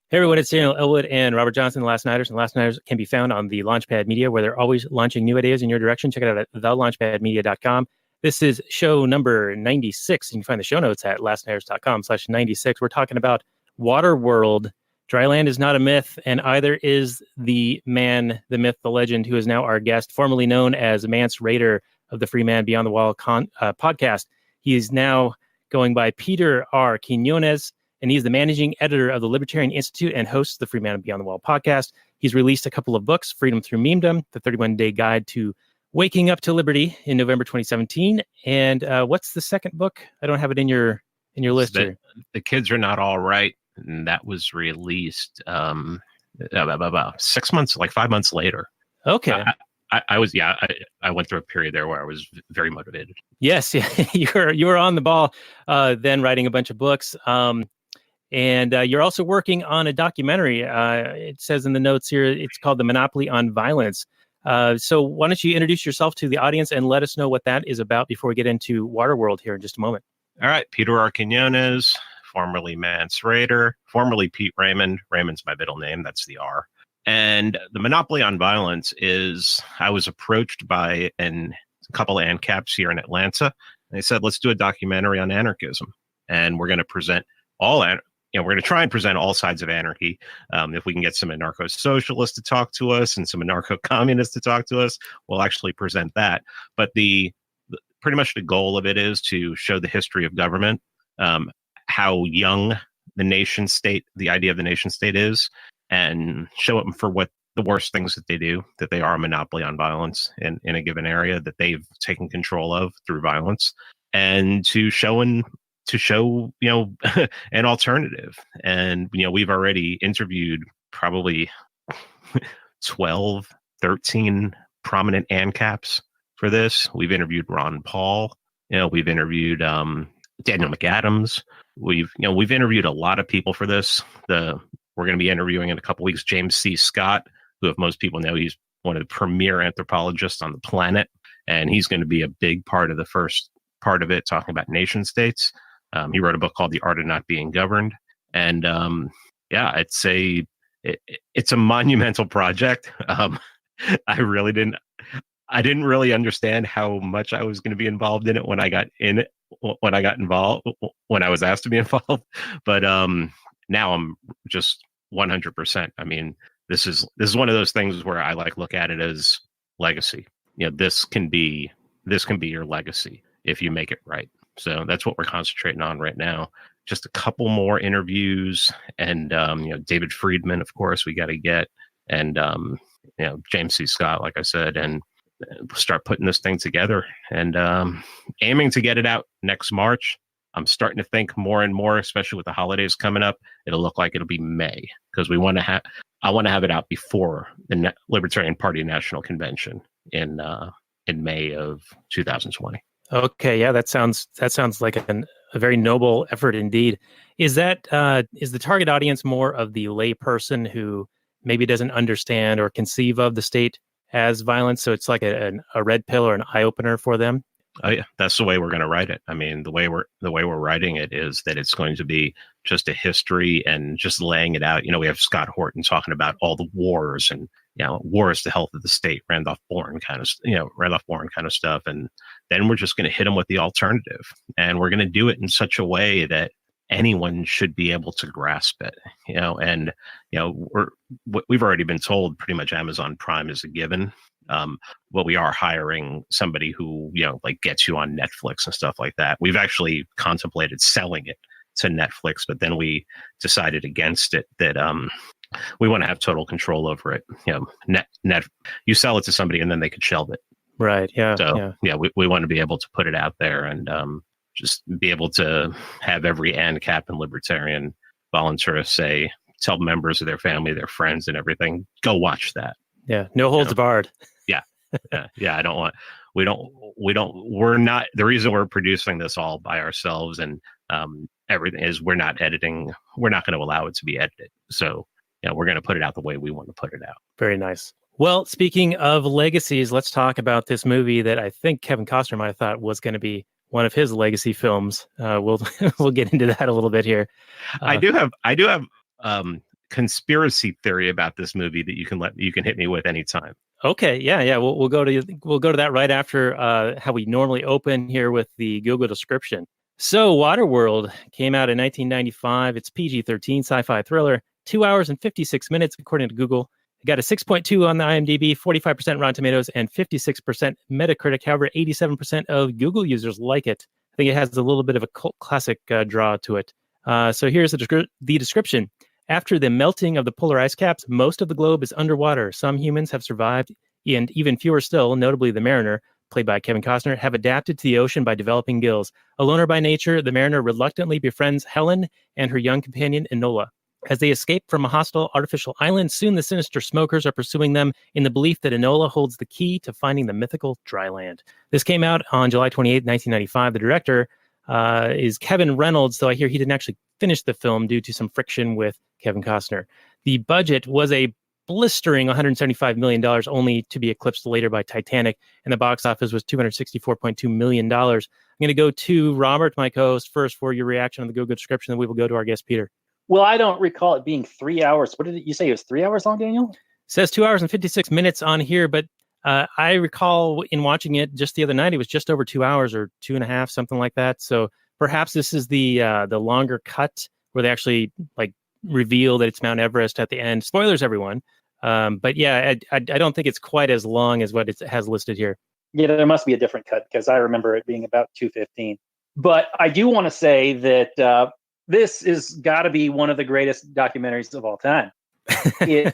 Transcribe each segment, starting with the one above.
Hey everyone, it's Daniel Elwood and Robert Johnson, the Last Nighters. And Last Nighters can be found on the Launchpad Media, where they're always launching new ideas in your direction. Check it out at thelaunchpadmedia.com. This is show number 96. You can find the show notes at lastnighters.com/96. We're talking about Waterworld. Dryland is not a myth, and either is the man, the myth, the legend, who is now our guest, formerly known as Mance Rayder of the Free Man Beyond the Wall podcast. He is now going by Peter R. Quinones, and he's the managing editor of the Libertarian Institute and hosts the Free Man Beyond the Wall podcast. He's released a couple of books, Freedom Through Memedom, the 31-Day Guide to Waking Up to Liberty in November 2017. And what's the second book? I don't have it in your list here. The Kids Are Not All Right, and that was released about 6 months, like 5 months later. Okay. I went through a period there where I was very motivated. Yes, yeah, you were on the ball then, writing a bunch of books. And you're also working on a documentary. It says in the notes here, it's called The Monopoly on Violence. So why don't you introduce yourself to the audience and let us know what that is about before we get into Waterworld here in just a moment. All right. Peter R. Quinones, formerly Mance Rayder, formerly Pete Raymond. Raymond's my middle name. That's the R. And The Monopoly on Violence is, I was approached by a couple of ANCAPs here in Atlanta. They said, let's do a documentary on anarchism. And we're going to present we're going to try and present all sides of anarchy. If we can get some anarcho-socialists to talk to us and some anarcho-communists to talk to us, we'll actually present that. But pretty much the goal of it is to show the history of government, how young the nation state, the idea of the nation state is, and show them for what the worst things that they do, that they are a monopoly on violence in a given area that they've taken control of through violence, and to show an alternative. And we've already interviewed probably 12, 13 prominent ANCAPs for this. We've interviewed Ron Paul. We've interviewed Daniel McAdams. We've interviewed a lot of people for this. We're going to be interviewing in a couple weeks James C. Scott, who, if most people know, he's one of the premier anthropologists on the planet, and he's going to be a big part of the first part of it, talking about nation states. He wrote a book called The Art of Not Being Governed. And it's a monumental project. I didn't really understand how much I was going to be involved in it when I got involved, when I was asked to be involved. But now I'm just 100%. I mean, this is one of those things where I look at it as legacy. This can be your legacy if you make it right. So that's what we're concentrating on right now. Just a couple more interviews, and David Friedman, of course, we got to get, and James C. Scott, like I said, and start putting this thing together, and aiming to get it out next March. I'm starting to think more and more, especially with the holidays coming up, it'll look like it'll be May, because I want to have it out before the Libertarian Party National Convention in May of 2020. Okay, yeah, that sounds like a very noble effort indeed. Is the target audience more of the lay person who maybe doesn't understand or conceive of the state as violence? So it's like a red pill or an eye opener for them. Oh yeah, that's the way we're going to write it. I mean, the way we're writing it is that it's going to be just a history and just laying it out. We have Scott Horton talking about all the wars and war is the health of the state, Randolph Bourne kind of stuff. And then we're just going to hit them with the alternative, and we're going to do it in such a way that anyone should be able to grasp it. We've already been told pretty much Amazon Prime is a given. But we are hiring somebody who, gets you on Netflix and stuff like that. We've actually contemplated selling it to Netflix, but then we decided against it, that we want to have total control over it. You sell it to somebody and then they could shelve it. Right. Yeah. So we want to be able to put it out there and just be able to have every ANCAP and libertarian voluntarist tell members of their family, their friends and everything, go watch that. Yeah. No holds barred. Yeah. We're not, the reason we're producing this all by ourselves and everything is we're not editing. We're not going to allow it to be edited. So, we're going to put it out the way we want to put it out. Very nice. Well, speaking of legacies, let's talk about this movie that I think Kevin Costner might have thought was going to be one of his legacy films. We'll get into that a little bit here. I do have conspiracy theory about this movie that you can hit me with anytime. Okay, yeah. We'll go to that right after how we normally open here with the Google description. So, Waterworld came out in 1995. It's PG-13 sci-fi thriller, 2 hours and 56 minutes according to Google. It got a 6.2 on the IMDb, 45% Rotten Tomatoes, and 56% Metacritic. However, 87% of Google users like it. I think it has a little bit of a cult classic draw to it. So here's the description. After the melting of the polar ice caps, most of the globe is underwater. Some humans have survived, and even fewer still, notably the mariner, played by Kevin Costner, have adapted to the ocean by developing gills. A loner by nature, the mariner reluctantly befriends Helen and her young companion, Enola. As they escape from a hostile artificial island, soon the sinister smokers are pursuing them in the belief that Enola holds the key to finding the mythical dry land. This came out on July 28, 1995. The director is Kevin Reynolds, though I hear he didn't actually finish the film due to some friction with Kevin Costner. The budget was a blistering $175 million, only to be eclipsed later by Titanic, and the box office was $264.2 million. I'm going to go to Robert, my co-host, first for your reaction on the Google description, then we will go to our guest, Peter. Well, I don't recall it being 3 hours. What did you say? It was 3 hours long, Daniel? It says 2 hours and 56 minutes on here, but I recall in watching it just the other night, it was just over 2 hours or 2.5, something like that. So perhaps this is the longer cut where they actually like reveal that it's Mount Everest at the end. Spoilers, everyone. But yeah, I don't think it's quite as long as what it has listed here. Yeah, there must be a different cut because I remember it being about 2:15. But I do want to say that this is got to be one of the greatest documentaries of all time. It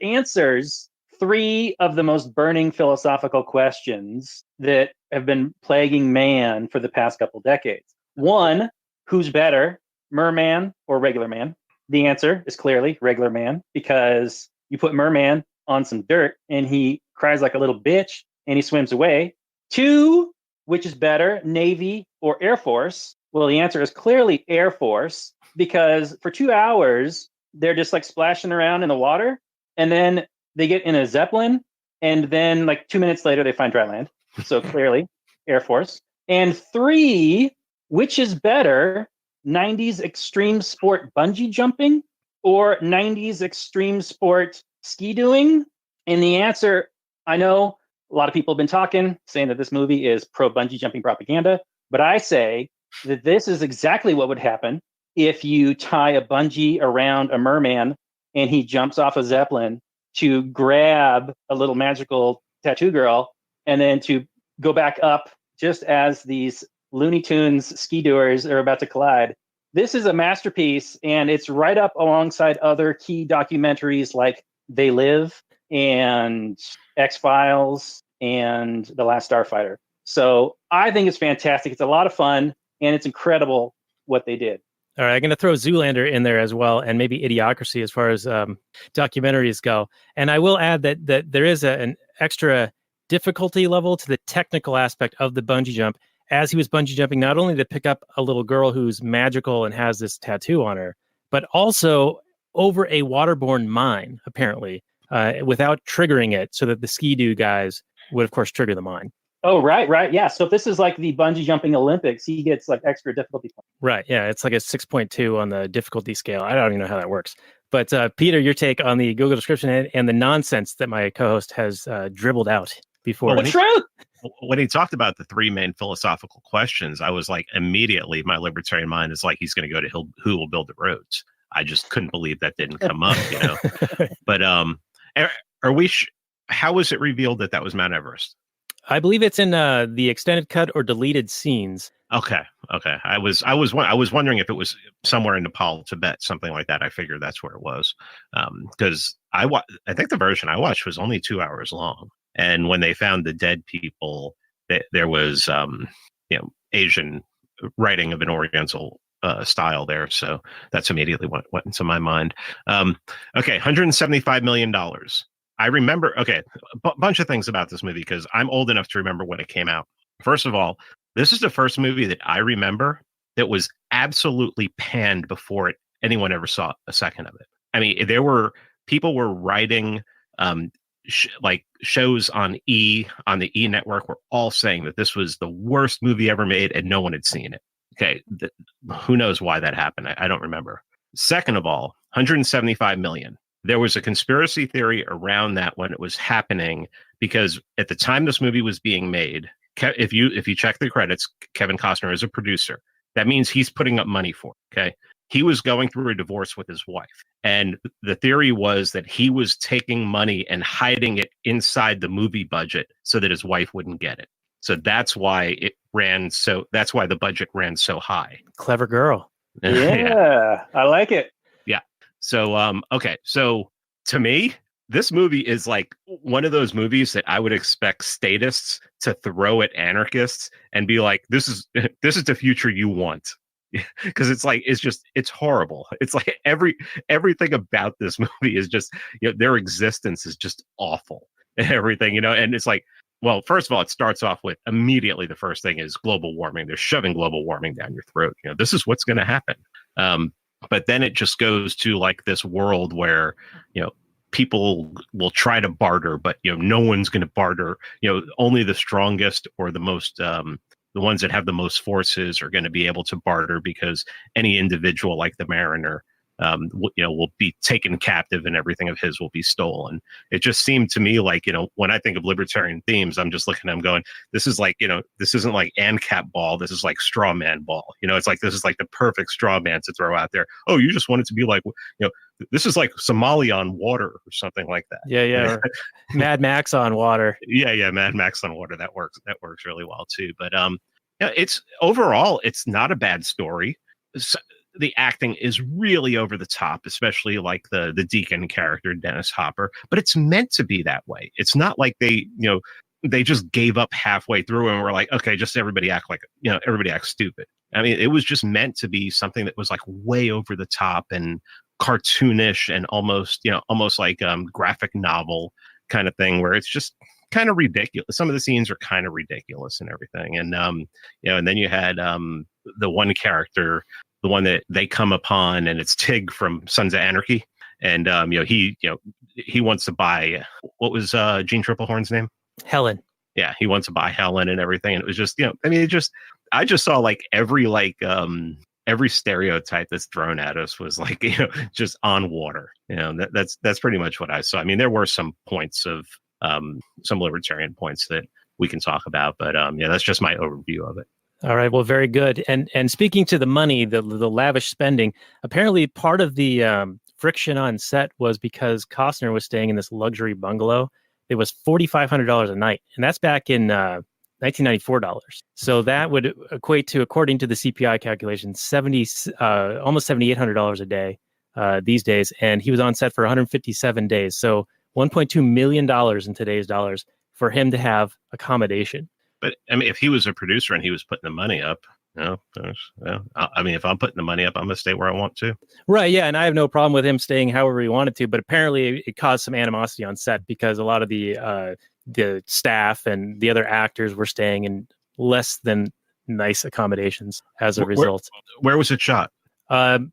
answers three of the most burning philosophical questions that have been plaguing man for the past couple decades. One, who's better, merman or regular man? The answer is clearly regular man, because you put merman on some dirt and he cries like a little bitch and he swims away. Two, which is better, Navy or Air Force? Well, the answer is clearly Air Force, because for 2 hours, they're just like splashing around in the water, and then they get in a Zeppelin, and then like 2 minutes later, they find dry land. So clearly Air Force. And three, which is better, 90s extreme sport bungee jumping or 90s extreme sport ski doing? And the answer, I know a lot of people have been talking, saying that this movie is pro bungee jumping propaganda, but I say that this is exactly what would happen if you tie a bungee around a merman and he jumps off a Zeppelin to grab a little magical tattoo girl and then to go back up just as these Looney Tunes ski doers are about to collide. This is a masterpiece, and it's right up alongside other key documentaries like They Live and X-Files and The Last Starfighter. So I think it's fantastic. It's a lot of fun, and it's incredible what they did. All right, I'm going to throw Zoolander in there as well, and maybe Idiocracy as far as documentaries go. And I will add that there is an extra difficulty level to the technical aspect of the bungee jump. As he was bungee jumping, not only to pick up a little girl who's magical and has this tattoo on her, but also over a waterborne mine, apparently, without triggering it, so that the ski-doo guys would, of course, trigger the mine. Oh, right. Yeah. So if this is like the bungee jumping Olympics, he gets like extra difficulty points. Right. Yeah. It's like a 6.2 on the difficulty scale. I don't even know how that works. But Peter, your take on the Google description and the nonsense that my co-host has dribbled out before. Well, the truth. When he talked about the three main philosophical questions, I was like, immediately, my libertarian mind is like, he's going to go to who will build the roads. I just couldn't believe that didn't come up, you know. But are we? How was it revealed that was Mount Everest? I believe it's in the extended cut or deleted scenes. Okay. I was wondering if it was somewhere in Nepal, Tibet, something like that. I figured that's where it was, because I think the version I watched was only 2 hours long. And when they found the dead people, there was Asian writing of an Oriental style there. So that's immediately what went into my mind. Okay, $175 million. I remember, a bunch of things about this movie because I'm old enough to remember when it came out. First of all, this is the first movie that I remember that was absolutely panned before anyone ever saw a second of it. I mean, people were writing shows on the E network were all saying that this was the worst movie ever made and no one had seen it. Okay, who knows why that happened? I don't remember. Second of all, 175 million. There was a conspiracy theory around that when it was happening, because at the time this movie was being made, if you check the credits, Kevin Costner is a producer. That means he's putting up money for it. Okay. He was going through a divorce with his wife. And the theory was that he was taking money and hiding it inside the movie budget so that his wife wouldn't get it. So that's why that's why the budget ran so high. Clever girl. Yeah, I like it. Yeah. So, okay. So to me, this movie is like one of those movies that I would expect statists to throw at anarchists and be like, this is the future you want. Because it's horrible. It's like everything about this movie is just, their existence is just awful and everything, and it's like, well, first of all, it starts off with immediately the first thing is global warming. They're shoving global warming down your throat. This is what's going to happen. But then it just goes to like this world where, people will try to barter, but, no one's going to barter. Only the strongest or the most, the ones that have the most forces are going to be able to barter, because any individual like the Mariner, will be taken captive and everything of his will be stolen. It just seemed to me like, when I think of libertarian themes, I'm just looking at them going, this is like, this isn't like ANCAP ball. This is like straw man ball. It's like, this is like the perfect straw man to throw out there. Oh, you just want it to be like, this is like Somalia on water or something like that. Yeah. Mad Max on water. Yeah. Mad Max on water. That works really well too. But it's overall, it's not a bad story. The acting is really over the top, especially like the Deacon character, Dennis Hopper, but it's meant to be that way. It's not like they just gave up halfway through and were like, okay, just everybody act stupid. I mean, it was just meant to be something that was like way over the top and cartoonish and almost like graphic novel kind of thing, where it's just kind of ridiculous. Some of the scenes are kind of ridiculous and everything. And, and then you had the one character, the one that they come upon, and it's Tig from Sons of Anarchy. And, he wants to buy, what was Jean Triplehorn's name? Helen. Yeah. He wants to buy Helen and everything. And it was just, I just saw like every stereotype that's thrown at us was like, just on water. That's pretty much what I saw. I mean, there were some points of some libertarian points that we can talk about, but that's just my overview of it. All right. Well, very good. And speaking to the money, the lavish spending, apparently part of the friction on set was because Costner was staying in this luxury bungalow. It was $4,500 a night, and that's back in $1994. So that would equate to, according to the CPI calculation, almost $7,800 a day these days. And he was on set for 157 days. So $1.2 million in today's dollars for him to have accommodation. But I mean, if he was a producer and he was putting the money up, I mean, if I'm putting the money up, I'm going to stay where I want to. Right. Yeah. And I have no problem with him staying however he wanted to. But apparently it caused some animosity on set because a lot of the staff and the other actors were staying in less than nice accommodations as a result. Where was it shot?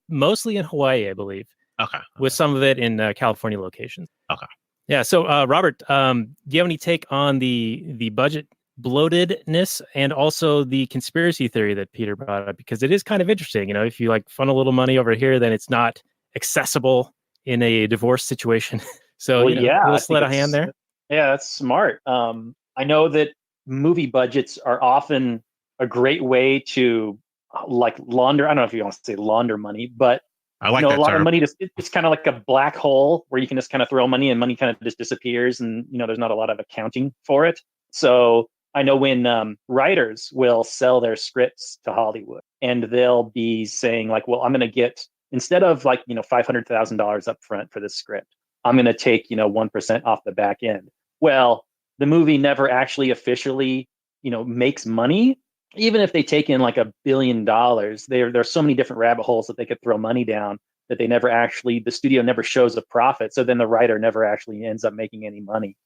Mostly in Hawaii, I believe. Okay. With some of it in California locations. Okay. Yeah. So, Robert, do you have any take on the budget bloatedness and also the conspiracy theory that Peter brought up? Because it is kind of interesting. If you like funnel a little money over here, then it's not accessible in a divorce situation. So, let's let a hand there. Yeah, that's smart. I know that movie budgets are often a great way to like launder. I don't know if you want to say launder money, but I like that a lot term. of money it's kind of like a black hole where you can just kind of throw money and money kind of just disappears, and there's not a lot of accounting for it. So I know when writers will sell their scripts to Hollywood, and they'll be saying like, well, I'm going to get, instead of like, $500,000 up front for this script, I'm going to take, 1% off the back end. Well, the movie never actually officially, makes money. Even if they take in like $1 billion, there's so many different rabbit holes that they could throw money down that the studio never shows a profit. So then the writer never actually ends up making any money.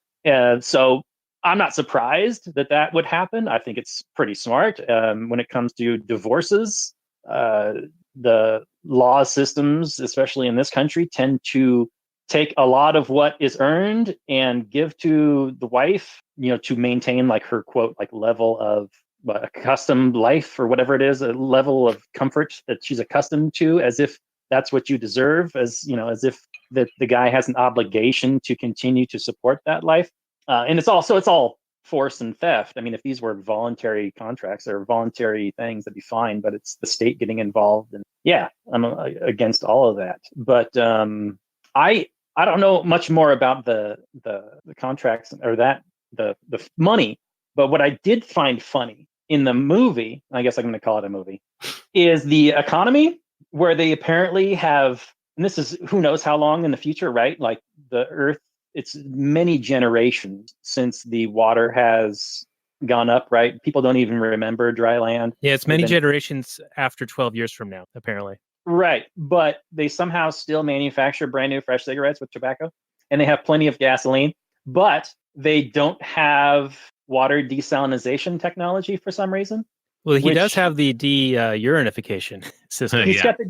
So I'm not surprised that would happen. I think it's pretty smart. When it comes to divorces, the law systems, especially in this country, tend to take a lot of what is earned and give to the wife, to maintain like her quote, like level of accustomed life or whatever it is, a level of comfort that she's accustomed to, as if that's what you deserve, as as if the guy has an obligation to continue to support that life. And it's all force and theft. I mean, if these were voluntary contracts or voluntary things, that'd be fine. But it's the state getting involved, and yeah, I'm against all of that. But I don't know much more about the contracts or the money. But what I did find funny in the movie, I guess I'm going to call it a movie, is the economy, where they apparently have, and this is who knows how long in the future, right? Like the Earth, it's many generations since the water has gone up, right? People don't even remember dry land. Yeah, it's many generations after 12 years from now, apparently. Right. But they somehow still manufacture brand new fresh cigarettes with tobacco, and they have plenty of gasoline, but they don't have water desalination technology for some reason. Well, he does have the de-urinification system. He's got the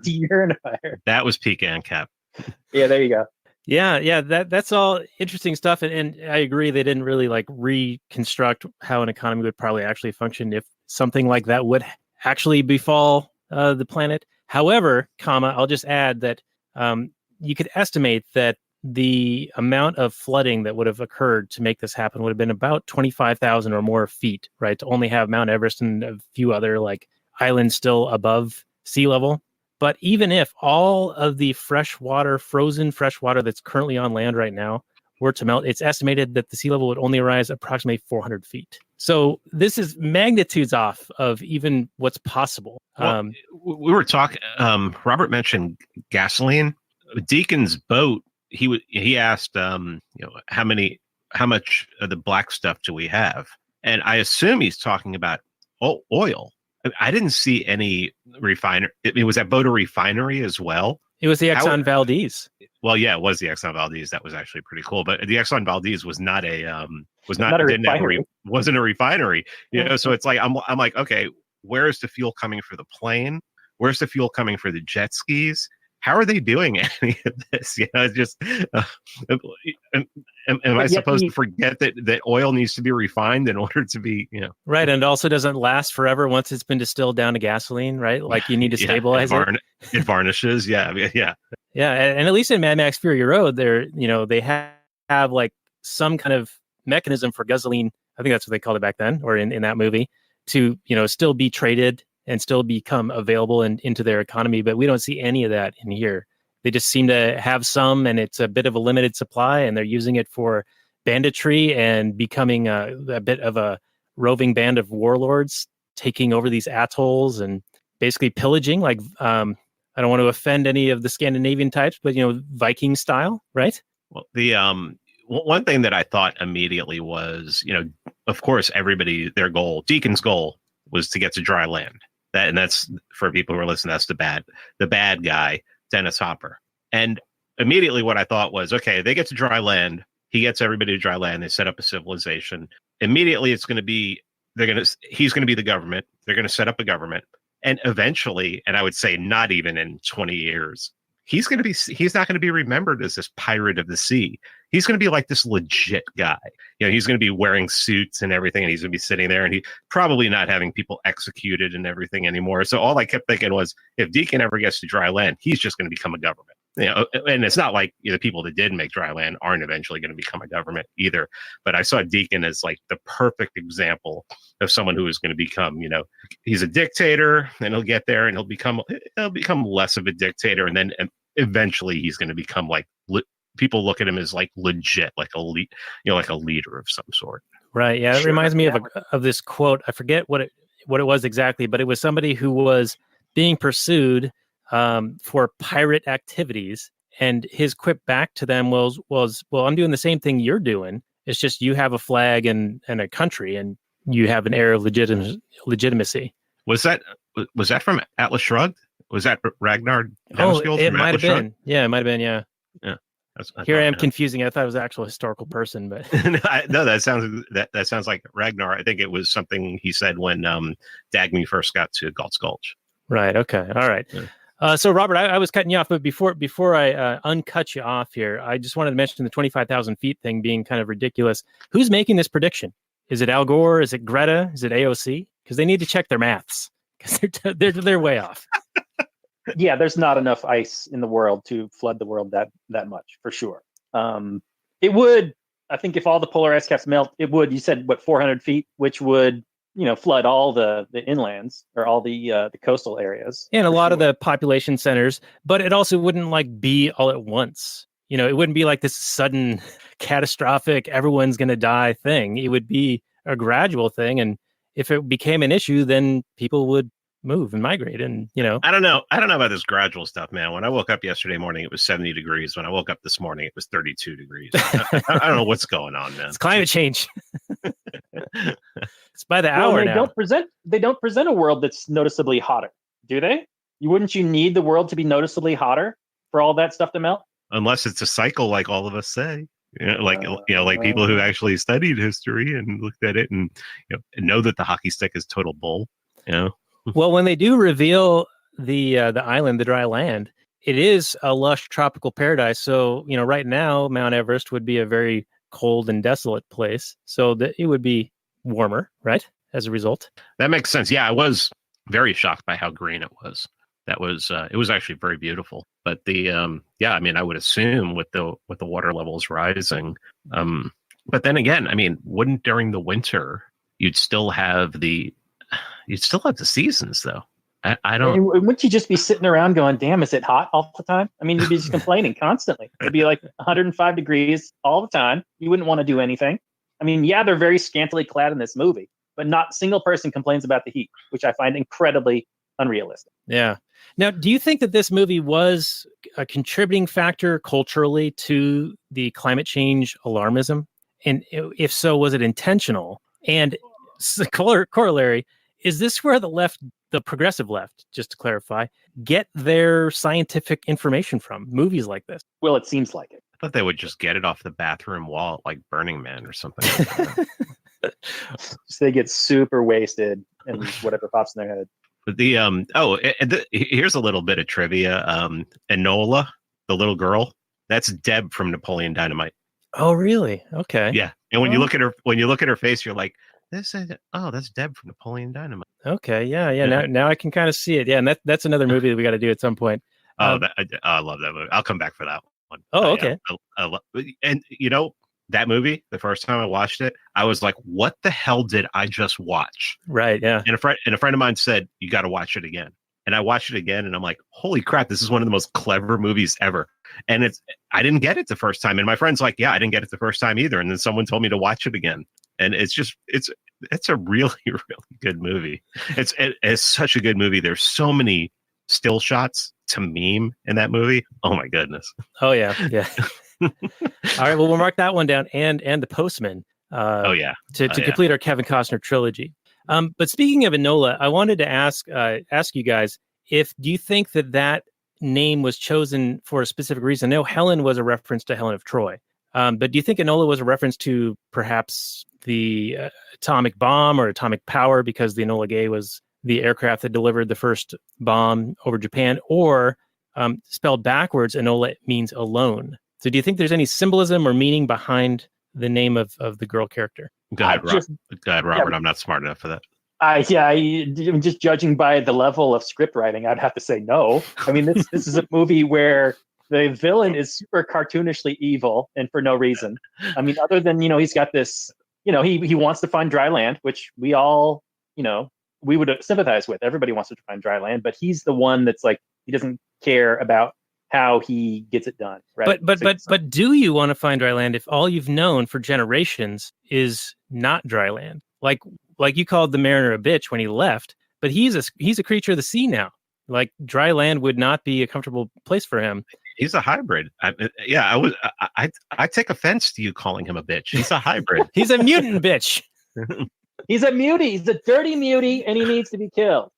de-urinifier. That was peak ANCAP. Yeah, there you go. Yeah, that's all interesting stuff, and I agree they didn't really like reconstruct how an economy would probably actually function if something like that would actually befall the planet. However, I'll just add that you could estimate that the amount of flooding that would have occurred to make this happen would have been about 25,000 or more feet, right? To only have Mount Everest and a few other like islands still above sea level. But even if all of the frozen fresh water that's currently on land right now were to melt, it's estimated that the sea level would only rise approximately 400 feet. So this is magnitudes off of even what's possible. Well, we were talking, Robert mentioned gasoline. Deacon's boat, he asked, how much of the black stuff do we have? And I assume he's talking about oil. I didn't see any refinery. Was that boat a refinery as well? It was the Exxon Valdez. Well, yeah, it was the Exxon Valdez. That was actually pretty cool. But the Exxon Valdez was not wasn't a refinery. So it's like I'm like, okay, where is the fuel coming for the plane? Where's the fuel coming for the jet skis? How are they doing any of this? Just am I supposed to forget that oil needs to be refined in order to be, Right, and it also doesn't last forever once it's been distilled down to gasoline, right? Like you need to stabilize it. It varnishes, yeah. Yeah, and at least in Mad Max Fury Road, they have like some kind of mechanism for gasoline. I think that's what they called it back then, or in that movie, to still be traded and still become available into their economy. But we don't see any of that in here. They just seem to have some, and it's a bit of a limited supply, and they're using it for banditry and becoming a bit of a roving band of warlords, taking over these atolls and basically pillaging. Like, I don't want to offend any of the Scandinavian types, but, Viking style, right? Well, the one thing that I thought immediately was, of course, Deacon's goal was to get to dry land. And that's, for people who are listening, that's the bad guy, Dennis Hopper. And immediately what I thought was, okay, they get to dry land. He gets everybody to dry land. They set up a civilization. Immediately he's going to be the government. They're going to set up a government. And eventually, and I would say not even in 20 years, he's not going to be remembered as this pirate of the sea. He's going to be like this legit guy. He's going to be wearing suits and everything, and he's going to be sitting there, and he probably not having people executed and everything anymore. So all I kept thinking was, if Deacon ever gets to dry land, he's just going to become a government. And it's not like the people that did make dry land aren't eventually going to become a government either. But I saw Deacon as like the perfect example of someone who is going to become, he's a dictator, and he'll get there, and he'll become less of a dictator, and then eventually he's going to become like people look at him as like legit, like a like a leader of some sort. Right. Yeah. It reminds me of this quote. I forget what it was exactly, but it was somebody who was being pursued for pirate activities. And his quip back to them was, well, I'm doing the same thing you're doing. It's just you have a flag and a country, and you have an air of legitimacy. Was that from Atlas Shrugged? Was that Ragnar? It might have been. Yeah, it might have been. Yeah. Yeah. Here I am confusing. I thought it was an actual historical person, but no, that sounds like Ragnar. I think it was something he said when Dagny first got to Galt's Gulch. Right. Okay. All right. Yeah. So Robert, I was cutting you off, but before I uncut you off here, I just wanted to mention the 25,000 feet thing being kind of ridiculous. Who's making this prediction? Is it Al Gore? Is it Greta? Is it AOC? Because they need to check their maths, because they're way off. Yeah, there's not enough ice in the world to flood the world that much, for sure. It would, I think, if all the polar ice caps melt, it would. You said what, 400 feet, which would flood all the inlands or all the coastal areas, and a for lot of sure. the population centers, but it also wouldn't like be all at once. It wouldn't be like this sudden catastrophic, everyone's going to die thing. It would be a gradual thing. And if it became an issue, then people would move and migrate. And, I don't know about this gradual stuff, man. When I woke up yesterday morning, it was 70 degrees. When I woke up this morning, it was 32 degrees. I don't know what's going on, man. It's climate change. It's by the hour now. They don't present a world that's noticeably hotter, do they? Wouldn't you need the world to be noticeably hotter for all that stuff to melt? Unless it's a cycle, like all of us say, like people who actually studied history and looked at it and know that the hockey stick is total bull. Well, when they do reveal the island, the dry land, it is a lush tropical paradise. So right now, Mount Everest would be a very cold and desolate place. So that it would be warmer, right? As a result, that makes sense. Yeah, I was very shocked by how green it was. That was it was actually very beautiful. But the I mean, I would assume with the water levels rising, but then again, I mean, wouldn't during the winter you'd still have the seasons though? I don't. And wouldn't you just be sitting around going, "Damn, is it hot all the time?" I mean, you'd be just complaining constantly. It'd be like 105 degrees all the time. You wouldn't want to do anything. I mean, yeah, they're very scantily clad in this movie, but not a single person complains about the heat, which I find incredibly unrealistic. Yeah. Now, do you think that this movie was a contributing factor culturally to the climate change alarmism? And if so, was it intentional? And the corollary, is this where the progressive left, just to clarify, get their scientific information from? Movies like this? Well, it seems like it. I thought they would just get it off the bathroom wall, like Burning Man or something like that. So they get super wasted and whatever pops in their head. But here's a little bit of trivia. Enola, the little girl, that's Deb from Napoleon Dynamite. Oh, really? Okay. Yeah. And when you look at her face, you're like, that's Deb from Napoleon Dynamite. Okay. Yeah. Now I can kind of see it. Yeah. And that's another movie that we got to do at some point. I love that movie. I'll come back for that one. Oh, okay. And that movie, the first time I watched it, I was like, what the hell did I just watch? Right. Yeah. And a friend of mine said, you got to watch it again. And I watched it again and I'm like, holy crap, this is one of the most clever movies ever. And I didn't get it the first time. And my friend's like, yeah, I didn't get it the first time either. And then someone told me to watch it again. And it's a really, really good movie. It's such a good movie. There's so many still shots to meme in that movie. Oh my goodness. Oh yeah. Yeah. All right. Well, we'll mark that one down and The Postman. To complete our Kevin Costner trilogy. But speaking of Enola, I wanted to ask you guys do you think that name was chosen for a specific reason? I know Helen was a reference to Helen of Troy, but do you think Enola was a reference to perhaps the atomic bomb or atomic power because the Enola Gay was the aircraft that delivered the first bomb over Japan, or spelled backwards, Enola means alone? So do you think there's any symbolism or meaning behind the name of the girl character? Go ahead, Robert. I'm not smart enough for that. I'm just judging by the level of script writing. I'd have to say no. I mean, this is a movie where the villain is super cartoonishly evil and for no reason. I mean, other than, he's got this, he wants to find dry land, which we all, we would sympathize with. Everybody wants to find dry land, but he's the one that's like, he doesn't care about how he gets it done. Right? But do you want to find dry land if all you've known for generations is not dry land? Like you called the mariner a bitch when he left, but he's a creature of the sea now. Like dry land would not be a comfortable place for him. He's a hybrid. I take offense to you calling him a bitch. He's a hybrid. He's a mutant bitch. He's a mutie. He's a dirty mutie, and he needs to be killed.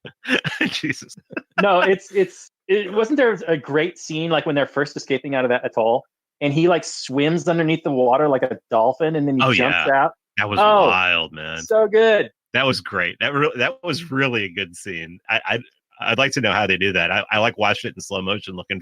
Jesus. No, it wasn't there a great scene like when they're first escaping out of that atoll, and he like swims underneath the water like a dolphin, and then he jumps out. That was wild, man. So good. That was great. That was really a good scene. I'd like to know how they do that. I like watched it in slow motion, looking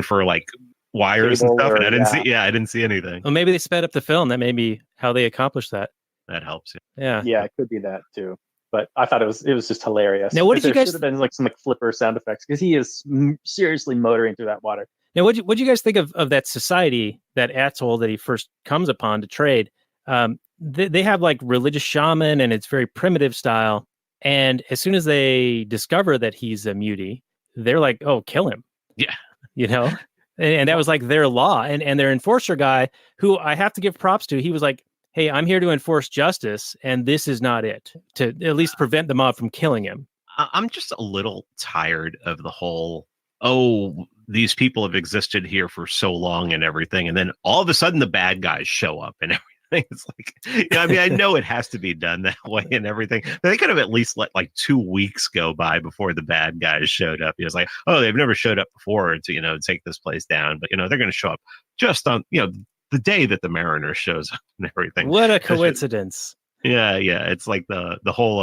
for like wires and stuff, and I didn't see anything. Well, maybe they sped up the film. That may be how they accomplished that. That helps. Yeah, it could be that too. But I thought it was just hilarious. Now, what did you guys? Should have been like some like flipper sound effects because he is seriously motoring through that water. Now, what you guys think of that society, that atoll that he first comes upon to trade? They have like religious shaman, and it's very primitive style. And as soon as they discover that he's a mutie, they're like, "Oh, kill him!" Yeah, you know. And that was like their law. And their enforcer guy, who I have to give props to, he was like, "Hey, I'm here to enforce justice, and this is not it. To at least prevent the mob from killing him." I'm just a little tired of the whole, oh, these people have existed here for so long and everything, and then all of a sudden the bad guys show up and everything. It's like, I mean, I know it has to be done that way and everything, but they could have at least let like 2 weeks go by before the bad guys showed up. It was like, oh, they've never showed up before to, take this place down, but they're going to show up just on, the day that the Mariner shows up and everything. What a coincidence. Yeah. It's like the whole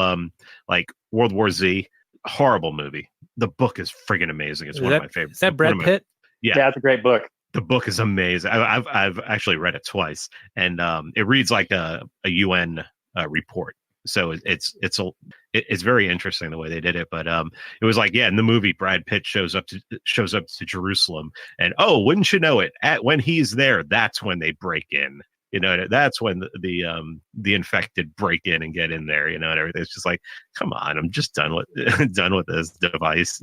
like World War Z, horrible movie. The book is friggin' amazing. It's one of my favorites. Is that Brad Pitt? Yeah, it's a great book. The book is amazing. I've actually read it twice, and it reads like a UN report. So it's very interesting the way they did it. But it was like, in the movie, Brad Pitt shows up to Jerusalem, and wouldn't you know it? When he's there, that's when they break in. That's when the infected break in and get in there. And everything. It's just like, come on, I'm just done with this device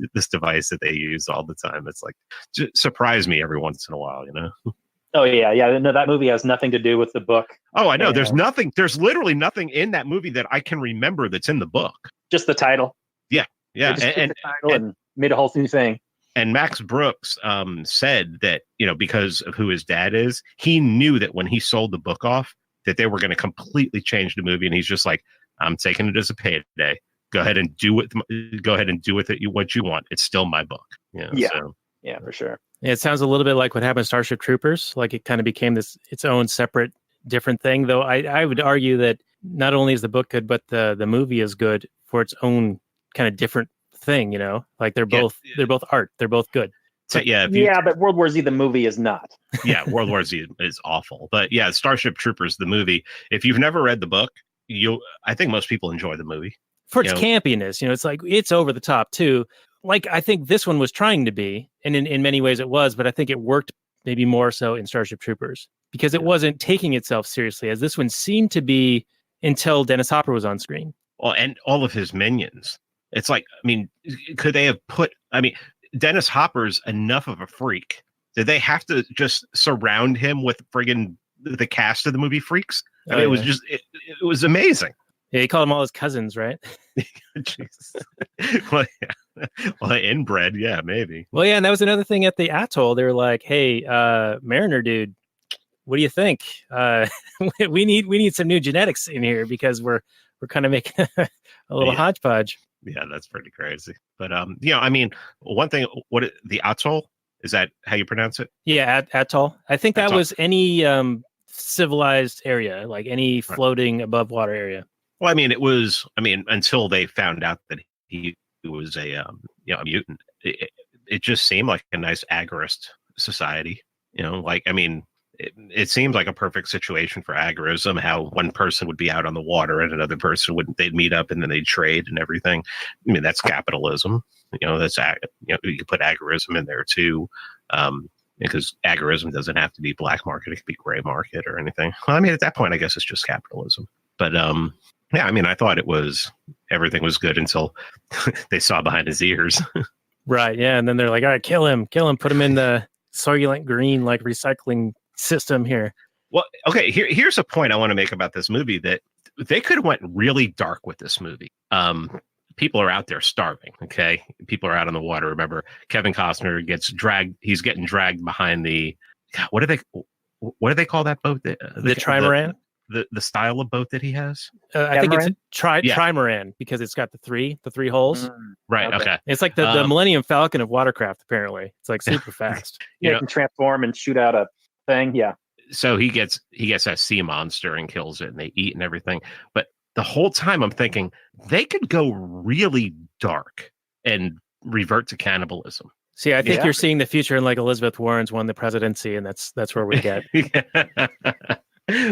that they use all the time. It's like, just surprise me every once in a while. Oh yeah. No, that movie has nothing to do with the book. Oh, I know. There's literally nothing in that movie that I can remember that's in the book. Just the title. Yeah. And made a whole new thing. And Max Brooks said that, because of who his dad is, he knew that when he sold the book off, that they were going to completely change the movie. And he's just like, I'm taking it as a payday. Go ahead and do with it what you want. It's still my book. Yeah, for sure. Yeah, it sounds a little bit like what happened to Starship Troopers. Like it kind of became its own separate, different thing. Though I would argue that not only is the book good, but the movie is good for its own kind of different thing. Like they're both art. They're both good. So, but World War Z the movie is not. Yeah, World War Z is awful. But yeah, Starship Troopers the movie. If you've never read the book, I think most people enjoy the movie for its campiness. It's like it's over the top too. Like I think this one was trying to be, and in many ways it was, but I think it worked maybe more so in Starship Troopers because it wasn't taking itself seriously, as this one seemed to be until Dennis Hopper was on screen. Well, and all of his minions. It's like, I mean, could they have Dennis Hopper's enough of a freak. Did they have to just surround him with friggin' the cast of the movie freaks? I mean, it was just, it was amazing. Yeah, he called them all his cousins, right? Jesus. Well, inbred, yeah, maybe. Well, yeah, and that was another thing at the atoll. They were like, "Hey, Mariner dude, what do you think? We need some new genetics in here because we're kind of making a little hodgepodge." Yeah, that's pretty crazy. But I mean, one thing, the atoll, is that how you pronounce it? Yeah, atoll. I think that was any civilized area, like any floating above water area. Well, I mean, until they found out that he was a mutant, it just seemed like a nice agorist society. It seems like a perfect situation for agorism, how one person would be out on the water and another person wouldn't. They'd meet up and then they'd trade and everything. I mean, that's capitalism. You could put agorism in there too, because agorism doesn't have to be black market. It could be gray market or anything. Well, I mean, at that point, I guess it's just capitalism. But yeah, I mean, I thought everything was good until they saw behind his ears. Right. Yeah. And then they're like, all right, kill him, put him in the Soylent Green, like recycling system here. Well, okay, here's a point I want to make about this movie, that they could have went really dark with this movie. People are out there starving, okay? People are out on the water. Remember, Kevin Costner gets dragged. He's getting dragged behind the, what do they call that boat? The trimaran? The style of boat that he has? I think it's a trimaran because it's got the three holes. Right, okay. It's like the Millennium Falcon of watercraft, apparently. It's like super fast. You can transform and shoot out a thing, yeah. So he gets that sea monster and kills it, and they eat and everything. But the whole time I'm thinking they could go really dark and revert to cannibalism. See, I think you're seeing the future in like Elizabeth Warren's won the presidency, and that's where we get.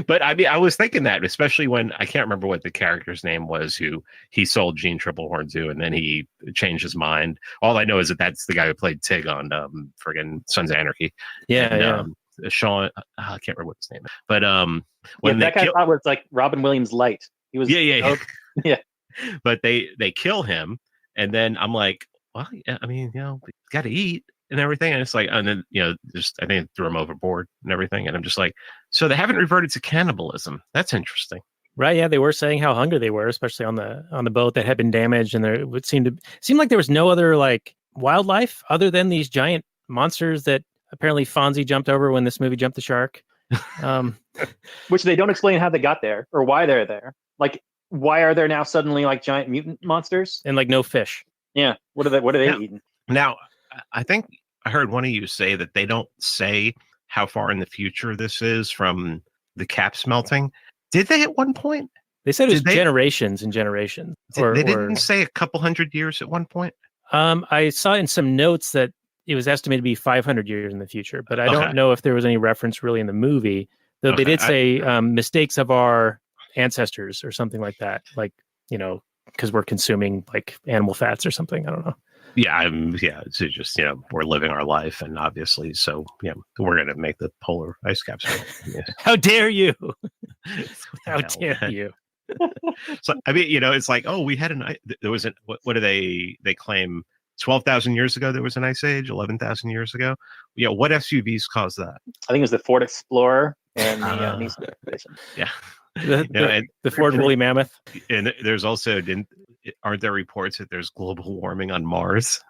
But I mean, I was thinking that, especially when I can't remember what the character's name was who he sold Gene Triplehorn to, and then he changed his mind. All I know is that that's the guy who played Tig on friggin' Sons of Anarchy. Sean, I can't remember what his name is, but when that guy thought was like Robin Williams light. He was yeah. But they kill him, and then I'm like, well, yeah, I mean, we got to eat and everything, and it's like, and then just I think threw him overboard and everything, and I'm just like, so they haven't reverted to cannibalism. That's interesting, right? Yeah, they were saying how hungry they were, especially on the boat that had been damaged, and there would seem like there was no other like wildlife other than these giant monsters that apparently Fonzie jumped over when this movie jumped the shark, which they don't explain how they got there or why they're there. Like, why are there now suddenly like giant mutant monsters and like no fish? Yeah, what are they eating? Now, I think I heard one of you say that they don't say how far in the future this is from the caps melting. Did they at one point? They said it was generations and generations. They didn't say a couple hundred years at one point? I saw in some notes that it was estimated to be 500 years in the future, but I don't know if there was any reference really in the movie, though they did say mistakes of our ancestors or something like that, like, because we're consuming like animal fats or something. I don't know. It's just, we're living our life, and obviously, so, we're going to make the polar ice caps. Yeah. How dare you? How dare you? So, I mean, it's like, oh, we had there was what do they claim? 12,000 years ago, there was an ice age. 11,000 years ago. What SUVs caused that? I think it was the Ford Explorer and the Nissan Expedition. Yeah. The Ford Woolly Mammoth. And there's also, aren't there reports that there's global warming on Mars?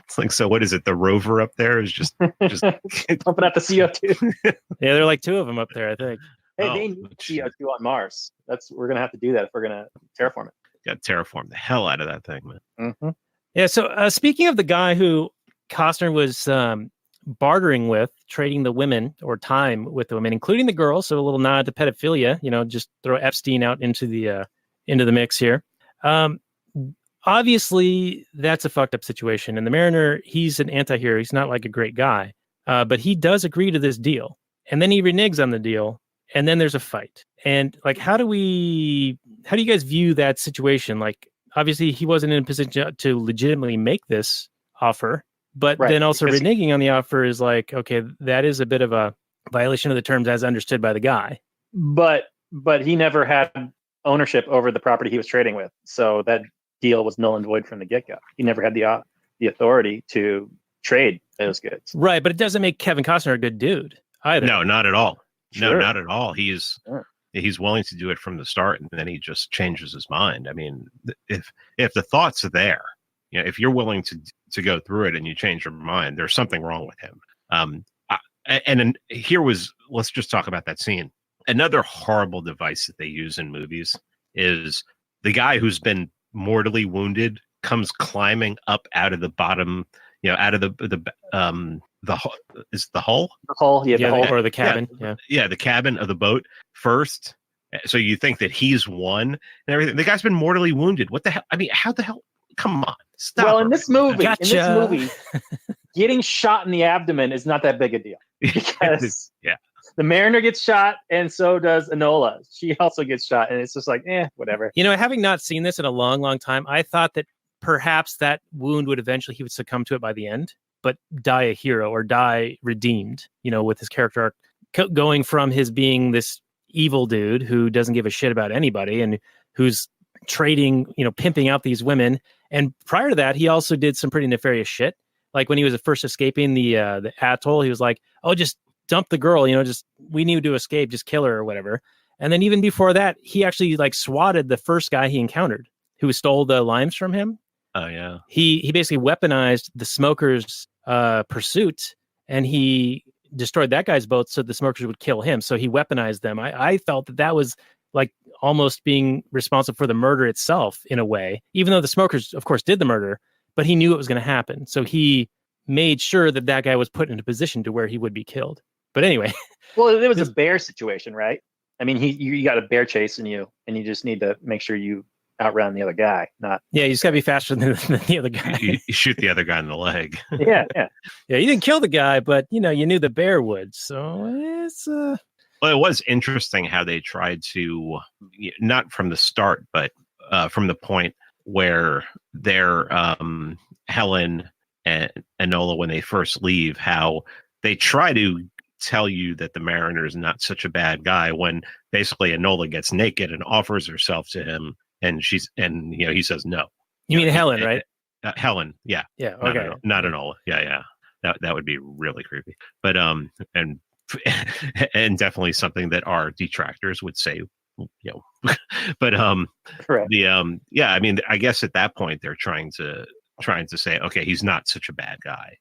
It's like, so what is it? The rover up there is just pumping out the CO2. Yeah, there are like two of them up there, I think. Hey, they need CO2 on Mars. We're gonna have to do that if we're gonna terraform it. Got to terraform the hell out of that thing, man. Mm-hmm. Yeah. So speaking of the guy who Costner was bartering with, trading the women or time with the women, including the girls. So a little nod to pedophilia. Just throw Epstein out into the mix here. Obviously, that's a fucked up situation. And the Mariner, he's an anti-hero. He's not like a great guy, but he does agree to this deal. And then he reneges on the deal. And then there's a fight. And like, how do you guys view that situation? Like, obviously, he wasn't in a position to legitimately make this offer, but then also reneging on the offer is like, okay, that is a bit of a violation of the terms as understood by the guy. But he never had ownership over the property he was trading with. So that deal was null and void from the get-go. He never had the authority to trade those goods. Right, but it doesn't make Kevin Costner a good dude either. No, not at all. Sure. No, not at all. He's willing to do it from the start, and then he just changes his mind. I mean, if the thoughts are there, if you're willing to go through it and you change your mind, there's something wrong with him. And let's just talk about that scene. Another horrible device that they use in movies is the guy who's been mortally wounded comes climbing up out of the bottom, out of the is the hull? The hull, the hull or the cabin. Yeah, the cabin of the boat first. So you think that he's won and everything. The guy's been mortally wounded. What the hell? I mean, how the hell? Come on, stop. Well, in this movie, getting shot in the abdomen is not that big a deal because the Mariner gets shot, and so does Enola. She also gets shot, and it's just like, whatever. Having not seen this in a long, long time, I thought that perhaps that wound he would succumb to it by the end, but die a hero or die redeemed, with his character arc going from his being this evil dude who doesn't give a shit about anybody and who's trading, pimping out these women. And prior to that, he also did some pretty nefarious shit. Like when he was first escaping the atoll, he was like, oh, just dump the girl, we need to escape, just kill her or whatever. And then even before that, he actually like swatted the first guy he encountered who stole the limes from him. Oh, yeah. He basically weaponized the smokers' pursuit, and he destroyed that guy's boat so the smokers would kill him. So he weaponized them. I felt that was like almost being responsible for the murder itself in a way, even though the smokers, of course, did the murder, but he knew it was going to happen. So he made sure that guy was put in a position to where he would be killed. But anyway. Well, it was a bear situation, right? I mean, you got a bear chasing you, and you just need to make sure you outrun the other guy. You just got to be faster than the other guy. You shoot the other guy in the leg. Yeah. Yeah, you didn't kill the guy, but you knew the bear would. So it's Well, it was interesting how they tried to, not from the start, but from the point where they're Helen and Enola, when they first leave, how they try to tell you that the Mariner is not such a bad guy when basically Enola gets naked and offers herself to him, and he says no. You mean Helen, right? Helen, yeah, Yeah, okay, not Enola, yeah. That would be really creepy, but and definitely something that our detractors would say, but Correct. yeah, I mean, I guess at that point they're trying to say, okay, he's not such a bad guy,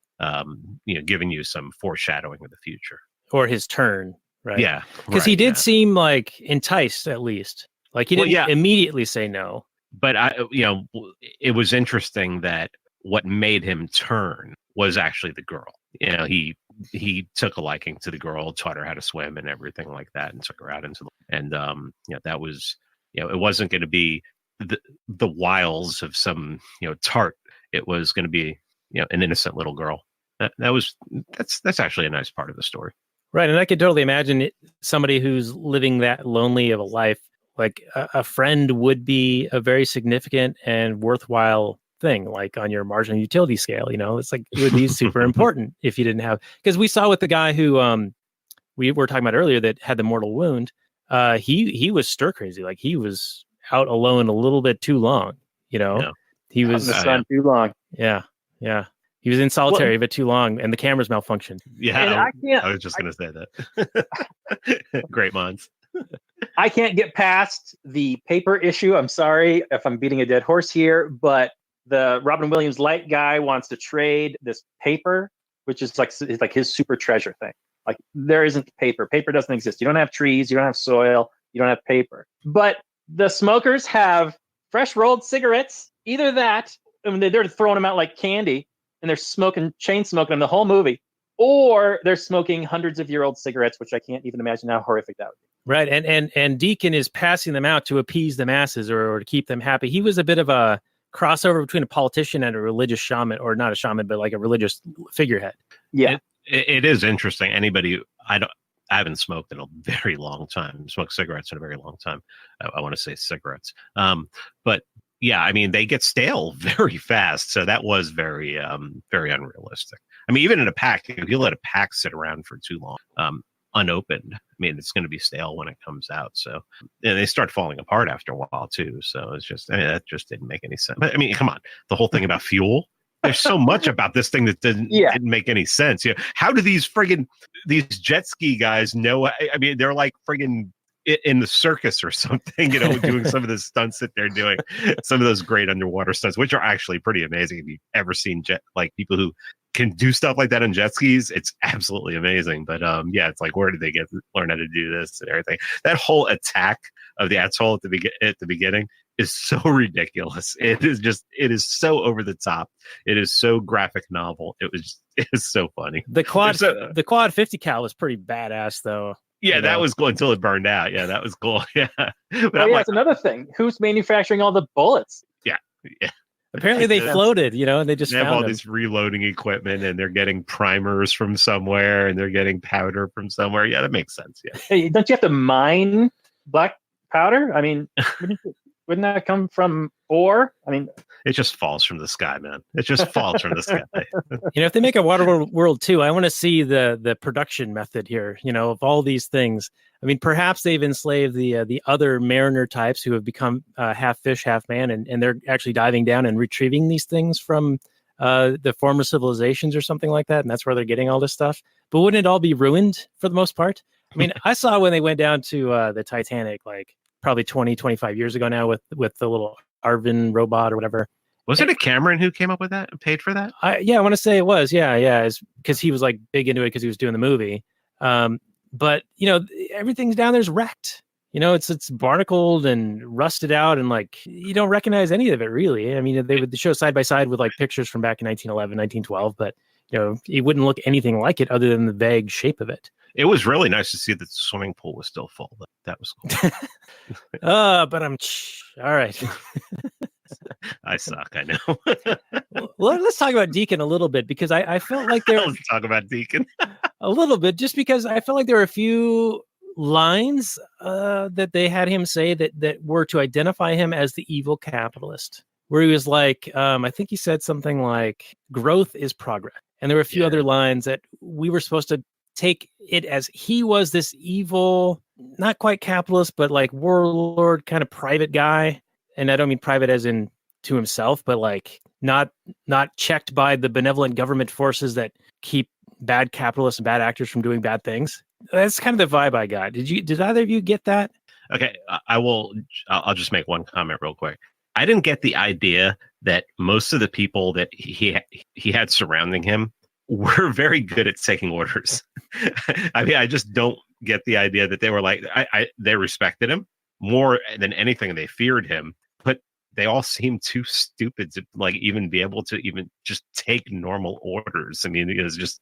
giving you some foreshadowing of the future or his turn, right? Yeah, because he did seem like enticed, at least. Like he didn't immediately say no. But it was interesting that what made him turn was actually the girl. He took a liking to the girl, taught her how to swim and everything like that, and took her out into that was, it wasn't going to be the wiles of some tart. It was going to be an innocent little girl. That's actually a nice part of the story, right? And I could totally imagine somebody who's living that lonely of a life, like a friend would be a very significant and worthwhile thing, like on your marginal utility scale. It's like it would be super important if you didn't have, because we saw with the guy who we were talking about earlier that had the mortal wound. He was stir crazy, like he was out alone a little bit too long. He was in the sun too long. Yeah. He was in solitary but too long, and the cameras malfunctioned. Yeah, I was just going to say that. Great minds. I can't get past the paper issue. I'm sorry if I'm beating a dead horse here, but the Robin Williams light guy wants to trade this paper, which is like his super treasure thing. Like, there isn't paper. Paper doesn't exist. You don't have trees. You don't have soil. You don't have paper. But the smokers have fresh rolled cigarettes. Either that, I mean, they're throwing them out like candy, and they're chain smoking them the whole movie, or they're smoking hundreds of year old cigarettes, which I can't even imagine how horrific that would be. Right. And Deacon is passing them out to appease the masses or to keep them happy. He was a bit of a crossover between a politician and a religious shaman, or not a shaman, but like a religious figurehead. Yeah. It is interesting. I haven't smoked in a very long time. Smoked cigarettes in a very long time. I want to say cigarettes. But yeah, I mean, they get stale very fast. So that was very, very unrealistic. I mean, even in a pack, if you let a pack sit around for too long, unopened, I mean, it's going to be stale when it comes out. So, and they start falling apart after a while too. So it's just, that just didn't make any sense. But I mean, come on, the whole thing about fuel. There's so much about this thing that didn't make any sense. How do these jet ski guys know? I mean, they're like friggin' in the circus or something, doing some of the stunts that they're doing, some of those great underwater stunts, which are actually pretty amazing. If you've ever seen people who can do stuff like that on jet skis, it's absolutely amazing. But it's like, where did they learn how to do this and everything? That whole attack of the atoll at the beginning is so ridiculous. It is so over the top. It is so graphic novel. It is so funny. The quad 50 cal was pretty badass though. Yeah, that was cool until it burned out. Yeah, that was cool. Yeah. But that's another thing. Who's manufacturing all the bullets? Yeah. Apparently they floated, and they just have all this reloading equipment, and they're getting primers from somewhere, and they're getting powder from somewhere. Yeah, that makes sense. Yeah. Hey, don't you have to mine black powder? I mean, wouldn't that come from ore? I mean, it just falls from the sky, man. It just falls from the sky. If they make a Waterworld 2, I want to see the production method here, of all these things. I mean, perhaps they've enslaved the other mariner types who have become half fish, half man, and they're actually diving down and retrieving these things from the former civilizations or something like that, and that's where they're getting all this stuff. But wouldn't it all be ruined for the most part? I mean, I saw when they went down to the Titanic, like probably 20, 25 years ago now, with the little Arvin robot or whatever. Was it a Cameron who came up with that and paid for that? I want to say it was. Yeah. It's because he was like big into it because he was doing the movie. But everything's down there's wrecked. It's barnacled and rusted out, and like you don't recognize any of it really. I mean, they would show side by side with like pictures from back in 1911, 1912, but it wouldn't look anything like it other than the vague shape of it. It was really nice to see that the swimming pool was still full. That was cool. But I'm all right. I suck. I know. Well, let's talk about Deacon a little bit, because I felt like let's talk about Deacon a little bit, just because I felt like there were a few lines that they had him say that were to identify him as the evil capitalist, where he was like, I think he said something like, growth is progress. And there were a few other lines that we were supposed to take it as he was this evil, not quite capitalist, but like warlord kind of private guy. And I don't mean private as in to himself, but like not checked by the benevolent government forces that keep bad capitalists and bad actors from doing bad things. That's kind of the vibe I got. Did either of you get that? Okay, I'll just make one comment real quick. I didn't get the idea that most of the people that he had surrounding him were very good at taking orders. I mean, I just don't get the idea that they were like, they respected him more than anything. They feared him, but they all seemed too stupid to like even be able to even just take normal orders. I mean, it was just,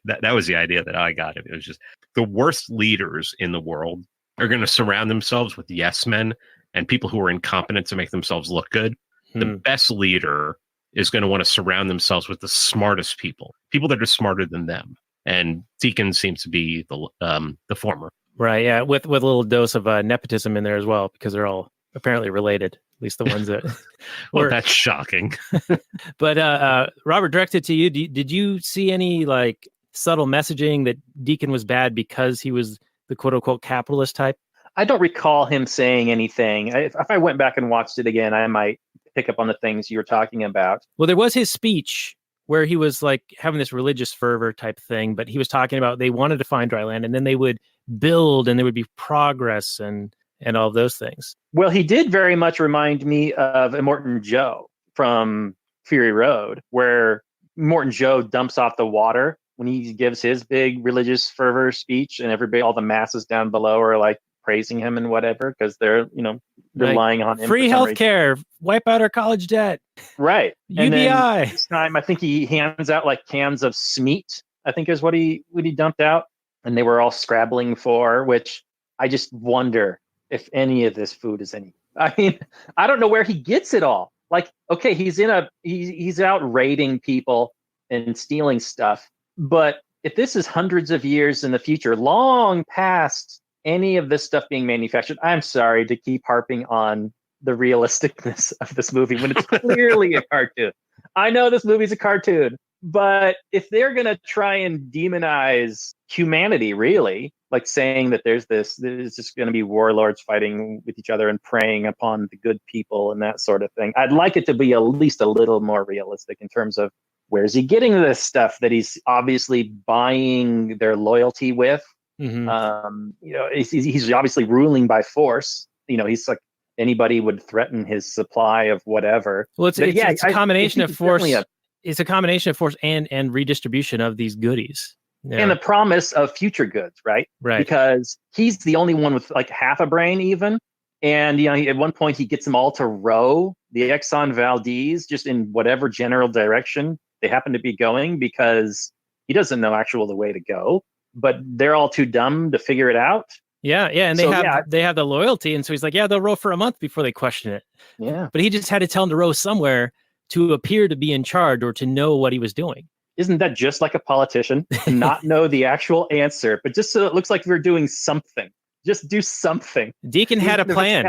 that was the idea that I got. It was just the worst leaders in the world are going to surround themselves with yes men and people who are incompetent to make themselves look good. The best leader is going to want to surround themselves with the smartest people that are smarter than them. And Deacon seems to be the former. Right. Yeah. With a little dose of nepotism in there as well, because they're all apparently related, at least the ones that well, that's shocking. But Robert, directed to you. Did you see any like subtle messaging that Deacon was bad because he was the quote unquote capitalist type? I don't recall him saying anything. If I went back and watched it again, I might pick up on the things you were talking about. Well, there was his speech where he was like having this religious fervor type thing, but he was talking about they wanted to find dry land and then they would build and there would be progress and all of those things. Well, he did very much remind me of Immortan Joe from Fury Road, where Immortan Joe dumps off the water when he gives his big religious fervor speech, and everybody, all the masses down below are like praising him and whatever, because they're, relying on him. Free healthcare, wipe out our college debt. Right. UBI. And then this time, I think he hands out like cans of Smeat, I think is what he dumped out. And they were all scrabbling for, which I just wonder if any of this food is any. I mean, I don't know where he gets it all. Like, okay, he's out raiding people and stealing stuff. But if this is hundreds of years in the future, long past any of this stuff being manufactured, I'm sorry to keep harping on the realisticness of this movie when it's clearly a cartoon. I know this movie's a cartoon, but if they're going to try and demonize humanity, really, like saying that there's just going to be warlords fighting with each other and preying upon the good people and that sort of thing, I'd like it to be at least a little more realistic in terms of where's he getting this stuff that he's obviously buying their loyalty with. Mm-hmm. He's obviously ruling by force. He's like anybody would threaten his supply of whatever. Well, it's a combination of force. It's a combination of force and redistribution of these goodies. Yeah. And the promise of future goods, right? Right. Because he's the only one with like half a brain even. And, at one point he gets them all to row the Exxon Valdez just in whatever general direction they happen to be going, because he doesn't know the way to go, but they're all too dumb to figure it out. Yeah. And they have the loyalty. And so he's like, yeah, they'll row for a month before they question it. Yeah. But he just had to tell them to row somewhere to appear to be in charge or to know what he was doing. Isn't that just like a politician to not know the actual answer, but just so it looks like we're doing something? Just do something. Deacon had a plan.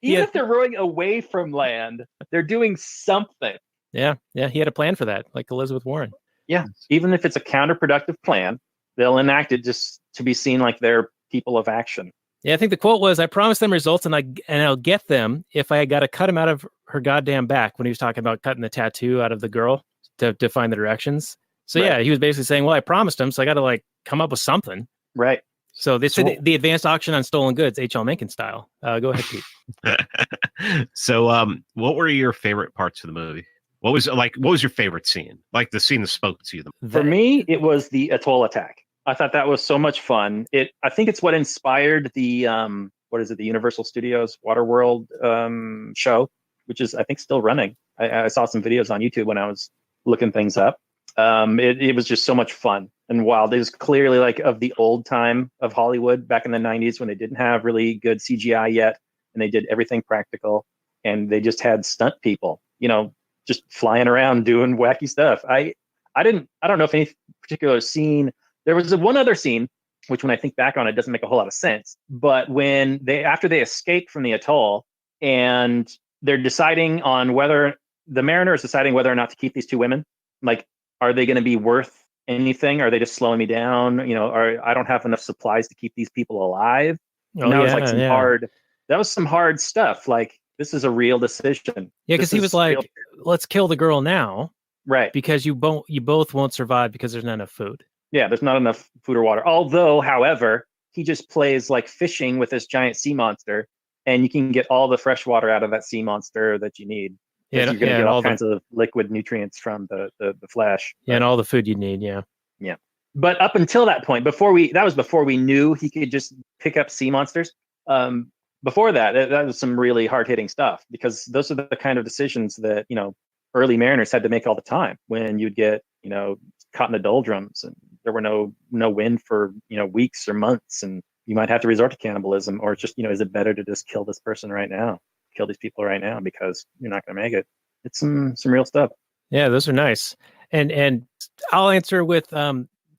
Even if they're rowing away from land, they're doing something. Yeah, he had a plan for that, like Elizabeth Warren. Yeah, even if it's a counterproductive plan, they'll enact it just to be seen like they're people of action. Yeah, I think the quote was, "I promised them results, and I'll get them if I got to cut him out of her goddamn back." When he was talking about cutting the tattoo out of the girl to find the directions. So right. Yeah, he was basically saying, "Well, I promised him, so I got to like come up with something." Right. So this is the advanced auction on stolen goods, H.L. Mencken style. Go ahead, Pete. So, what were your favorite parts of the movie? What was your favorite scene? Like the scene that spoke to you? For me, it was the atoll attack. I thought that was so much fun. I think it's what inspired the the Universal Studios Waterworld show, which is I think still running. I saw some videos on YouTube when I was looking things up. It was just so much fun and wild. It was clearly like of the old time of Hollywood back in the 90s when they didn't have really good CGI yet, and they did everything practical, and they just had stunt people, just flying around doing wacky stuff. I don't know if any particular scene. There was one other scene which when I think back on it, doesn't make a whole lot of sense. But after they escape from the atoll and they're deciding on whether the mariner is deciding whether or not to keep these two women, like, are they going to be worth anything? Are they just slowing me down? I don't have enough supplies to keep these people alive. Oh, that yeah, was like that was some hard stuff. Like, this is a real decision. Yeah, because he was like, let's kill the girl now. Right. Because you both won't survive because there's not enough food. Yeah, there's not enough food or water. Although, however, he just plays like fishing with this giant sea monster, and you can get all the fresh water out of that sea monster that you need. Yeah, you're going to get all kinds of liquid nutrients from the flesh. Yeah, and all the food you need. Yeah. Yeah. But up until that point, before we knew he could just pick up sea monsters. Before that was some really hard hitting stuff, because those are the kind of decisions that, early mariners had to make all the time when you'd get, caught in the doldrums and there were no wind for, weeks or months, and you might have to resort to cannibalism, or just, is it better to just kill this person right now? Kill these people right now because you're not going to make it. It's some real stuff. Yeah, those are nice. And I'll answer with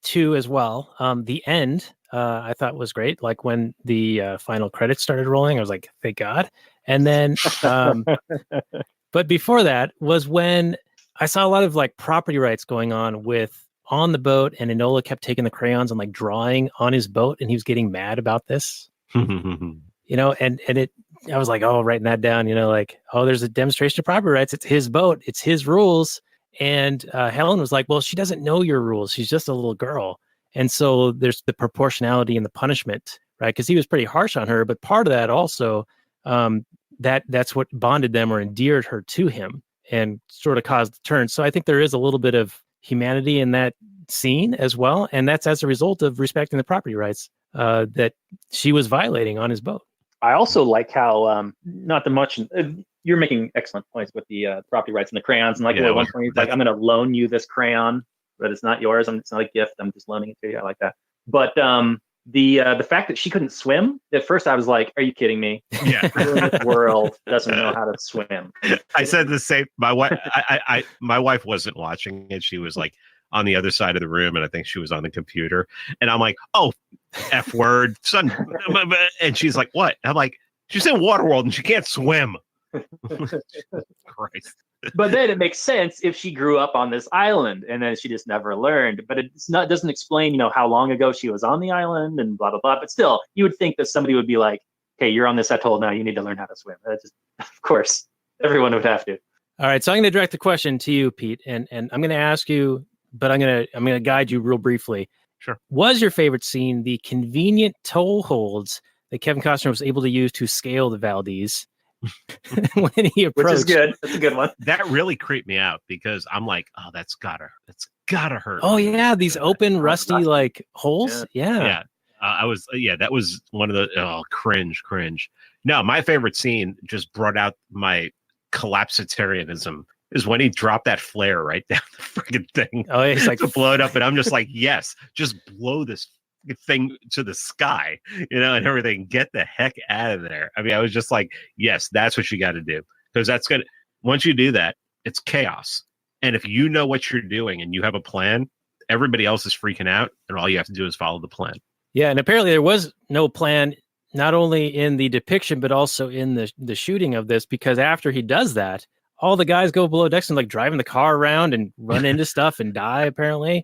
two as well. The end, I thought was great. Like when the final credits started rolling, I was like, thank God. And then, but before that was when I saw a lot of like property rights going on the boat, and Enola kept taking the crayons and like drawing on his boat, and he was getting mad about this. I was like, oh, writing that down, like, oh, there's a demonstration of property rights. It's his boat. It's his rules. And Helen was like, well, she doesn't know your rules. She's just a little girl. And so there's the proportionality and the punishment, right? Because he was pretty harsh on her. But part of that also, that's what bonded them or endeared her to him and sort of caused the turn. So I think there is a little bit of humanity in that scene as well. And that's as a result of respecting the property rights that she was violating on his boat. I also like how, not the much, you're making excellent points with the property rights and the crayons. And like, at one point, he's like, I'm going to loan you this crayon, but it's not yours. It's not a gift. I'm just loaning it to you. I like that. But the fact that she couldn't swim, at first I was like, are you kidding me? Yeah. Who in this world doesn't know how to swim? I said the same. My wife, my wife wasn't watching it. She was like on the other side of the room, and I think she was on the computer. And I'm like, oh, F word, son. And she's like, what? I'm like, she's in Waterworld and she can't swim. Christ. But then it makes sense if she grew up on this island and then she just never learned. But doesn't explain, how long ago she was on the island and blah, blah, blah. But still, you would think that somebody would be like, hey, you're on this atoll now. You need to learn how to swim. Of course, everyone would have to. All right. So I'm going to direct the question to you, Pete. And I'm going to ask you, but I'm going to guide you real briefly. Sure. Was your favorite scene the convenient toll holds that Kevin Costner was able to use to scale the Valdez when he approached? Which is good. That's a good one. That really creeped me out because I'm like, oh, that's gotta hurt. Oh yeah, these open rusty like holes. Yeah. That was one of the cringe. No, my favorite scene just brought out my collapsitarianism. Is when he dropped that flare right down the freaking thing. Oh, he's like to blow it up, and I'm just like, yes, just blow this thing to the sky, and everything. Get the heck out of there. I mean, I was just like, yes, that's what you got to do, because that's gonna. Once you do that, it's chaos. And if you know what you're doing and you have a plan, everybody else is freaking out, and all you have to do is follow the plan. Yeah, and apparently there was no plan, not only in the depiction but also in the shooting of this, because after he does that, all the guys go below decks and like driving the car around and run into stuff and die, apparently.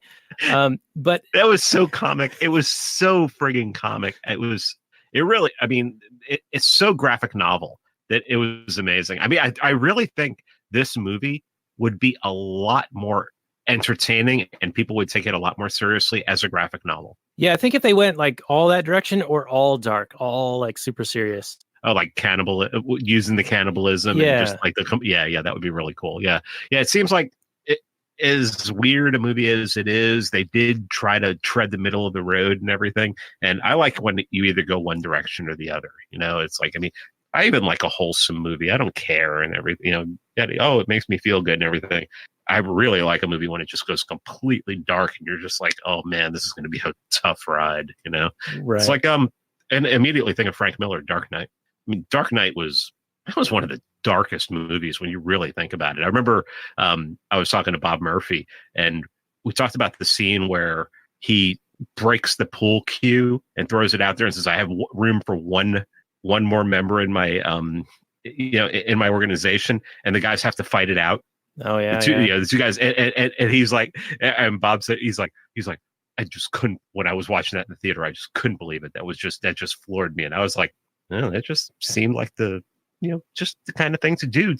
But that was so comic. It was so frigging comic. It's so graphic novel that it was amazing. I mean, I really think this movie would be a lot more entertaining and people would take it a lot more seriously as a graphic novel. Yeah, I think if they went like all that direction or all dark, all like super serious. Oh, like using the cannibalism. Yeah. And just like that would be really cool. Yeah. Yeah. It seems like it is weird a movie as it is. They did try to tread the middle of the road and everything. And I like when you either go one direction or the other, it's like, I mean, I even like a wholesome movie. I don't care and everything, it makes me feel good and everything. I really like a movie when it just goes completely dark and you're just like, oh man, this is going to be a tough ride. Right. It's like, and immediately think of Frank Miller, Dark Knight. I mean, Dark Knight was one of the darkest movies when you really think about it. I remember I was talking to Bob Murphy and we talked about the scene where he breaks the pool cue and throws it out there and says, I have room for one more member in my in my organization, and the guys have to fight it out. Oh yeah, the two guys, and he's like, and Bob said, he's like, I just couldn't, when I was watching that in the theater, I just couldn't believe it. That just floored me, and I was like, no, that just seemed like just the kind of thing to do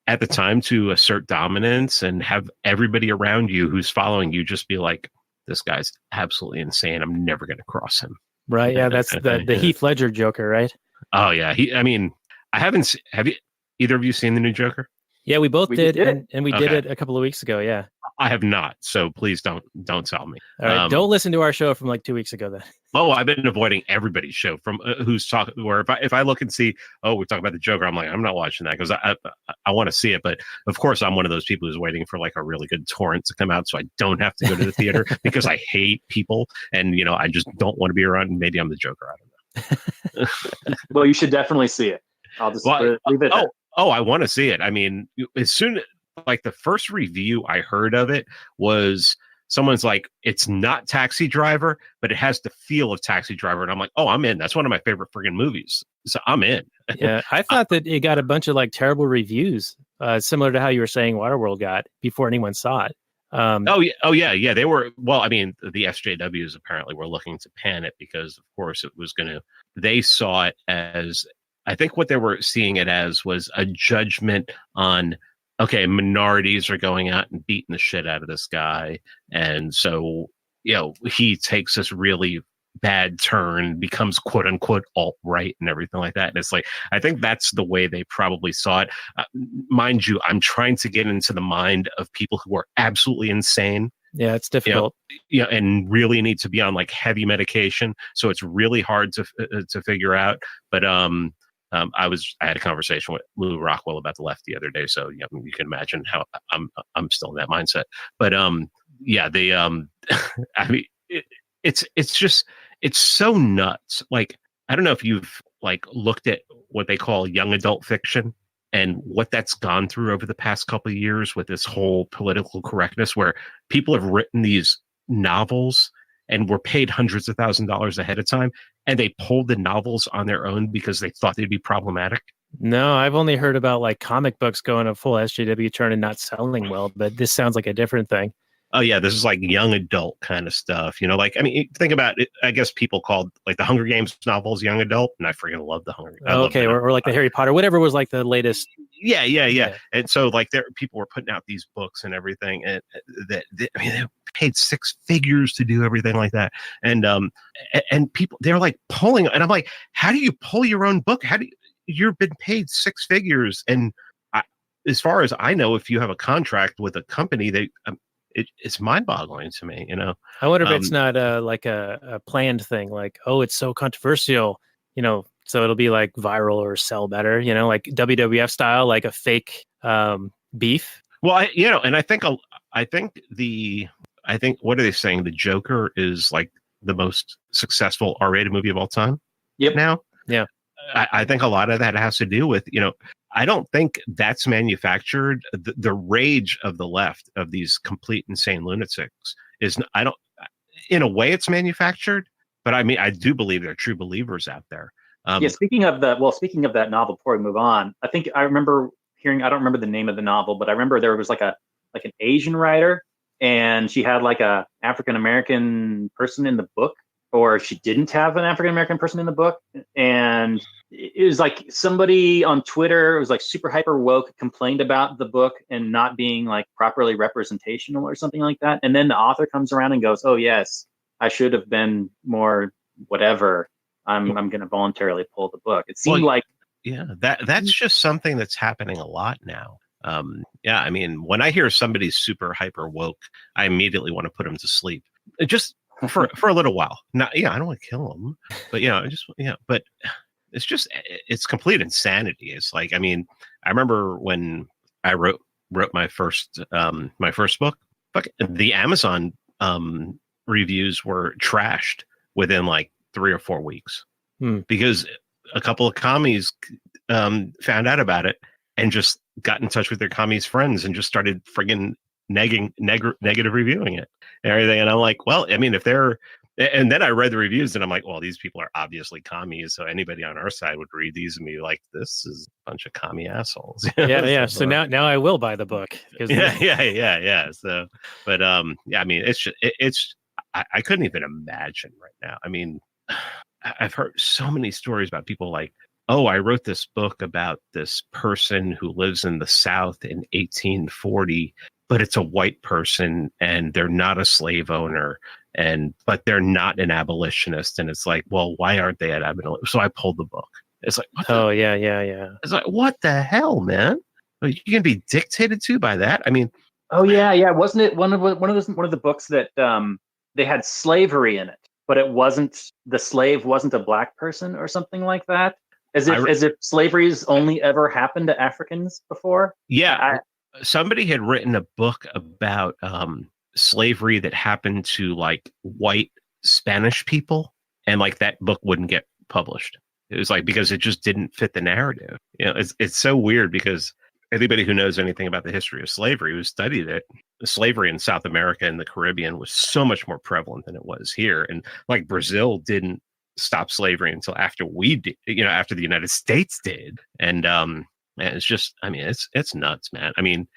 at the time to assert dominance and have everybody around you who's following you just be like, this guy's absolutely insane. I'm never going to cross him. Right. Yeah, that's the Heath Ledger Joker, right? Oh yeah. Have either of you seen the new Joker? Yeah, we both did, and we did it a couple of weeks ago. Yeah, I have not, so please don't tell me. All right, don't listen to our show from like 2 weeks ago then. Oh, I've been avoiding everybody's show from who's talking. Where if I look and see, we're talking about the Joker, I'm like, I'm not watching that because I want to see it. But of course, I'm one of those people who's waiting for like a really good torrent to come out, so I don't have to go to the theater because I hate people, and I just don't want to be around. Maybe I'm the Joker. I don't know. Well, you should definitely see it. I'll just leave it. I want to see it. I mean, as soon like the first review I heard of it was someone's like, it's not Taxi Driver, but it has the feel of Taxi Driver. And I'm like, oh, I'm in. That's one of my favorite friggin' movies. So I'm in. Yeah. I thought that it got a bunch of like terrible reviews, similar to how you were saying Waterworld got before anyone saw it. Yeah. They were, well, I mean, the SJWs apparently were looking to pan it because of course they saw it as, I think what they were seeing it as was a judgment on, okay, minorities are going out and beating the shit out of this guy. And so, he takes this really bad turn, becomes quote unquote alt-right and everything like that. And it's like, I think that's the way they probably saw it. Mind you, I'm trying to get into the mind of people who are absolutely insane. Yeah, it's difficult. And really need to be on like heavy medication. So it's really hard to figure out. But, I had a conversation with Lou Rockwell about the left the other day, so you can imagine how I'm still in that mindset. But I mean, it's so nuts. Like, I don't know if you've like looked at what they call young adult fiction and what that's gone through over the past couple of years with this whole political correctness, where people have written these novels and were paid hundreds of thousands of dollars ahead of time, and they pulled the novels on their own because they thought they'd be problematic. No, I've only heard about like comic books going a full SJW turn and not selling well, but this sounds like a different thing. Oh yeah, this is like young adult kind of stuff. Like, I mean, think about it. I guess people called like the Hunger Games novels young adult, and I freaking love the Hunger Games. Okay, or like the Harry Potter, whatever was like the latest. Yeah. And so like people were putting out these books and everything, and they paid six figures to do everything like that. And people, they're like pulling, and I'm like, how do you pull your own book? You've been paid six figures, and as far as I know, if you have a contract with a company, it's mind-boggling to me. I wonder if it's not like a planned thing, like, oh, it's so controversial, so it'll be like viral or sell better, like WWF style, like a fake beef. Well, and I think what are they saying? The Joker is like the most successful R-rated movie of all time. Yep. Now, yeah. I think a lot of that has to do with, I don't think that's manufactured. The rage of the left, of these complete insane lunatics, in a way it's manufactured, but I mean, I do believe there are true believers out there. Speaking of that novel, before we move on, I think I remember hearing, I don't remember the name of the novel, but I remember there was like an Asian writer, and she had like a African-American person in the book, or she didn't have an African-American person in the book. And it was like somebody on Twitter, it was like super hyper woke, complained about the book and not being like properly representational or something like that. And then the author comes around and goes, oh yes, I should have been more whatever. I'm going to voluntarily pull the book. It seemed that's just something that's happening a lot now. I mean, when I hear somebody's super hyper woke, I immediately want to put them to sleep. Just for a little while. Not, I don't want to kill them, but but it's complete insanity. It's like, I mean, I remember when I wrote my first book, the Amazon reviews were trashed within like 3 or 4 weeks because a couple of commies found out about it and just got in touch with their commies friends and just started friggin' negative reviewing it and everything. And I'm like, well, I mean, if they're And then I read the reviews and I'm like, well, these people are obviously commies. So anybody on our side would read these and be like, this is a bunch of commie assholes. Yeah. So now I will buy the book. Yeah. So, but yeah, I mean, I couldn't even imagine right now. I mean, I've heard so many stories about people like, oh, I wrote this book about this person who lives in the South in 1840, but it's a white person and they're not a slave owner. But they're not an abolitionist, and it's like, well, why aren't they an abolitionist? So I pulled the book. It's like, yeah. It's like, what the hell, man? You can be dictated to by that? I mean, oh yeah. Wasn't it one of the books that they had slavery in it, but the slave wasn't a black person or something like that? As if slavery's only ever happened to Africans before? Yeah, somebody had written a book about slavery that happened to like white Spanish people, and like that book wouldn't get published. It was like because it just didn't fit the narrative. You know, it's so weird because anybody who knows anything about the history of slavery, who studied it, slavery in South America and the Caribbean was so much more prevalent than it was here. And like Brazil didn't stop slavery until after we did, after the United States did. And it's just, I mean, it's nuts, man. I mean,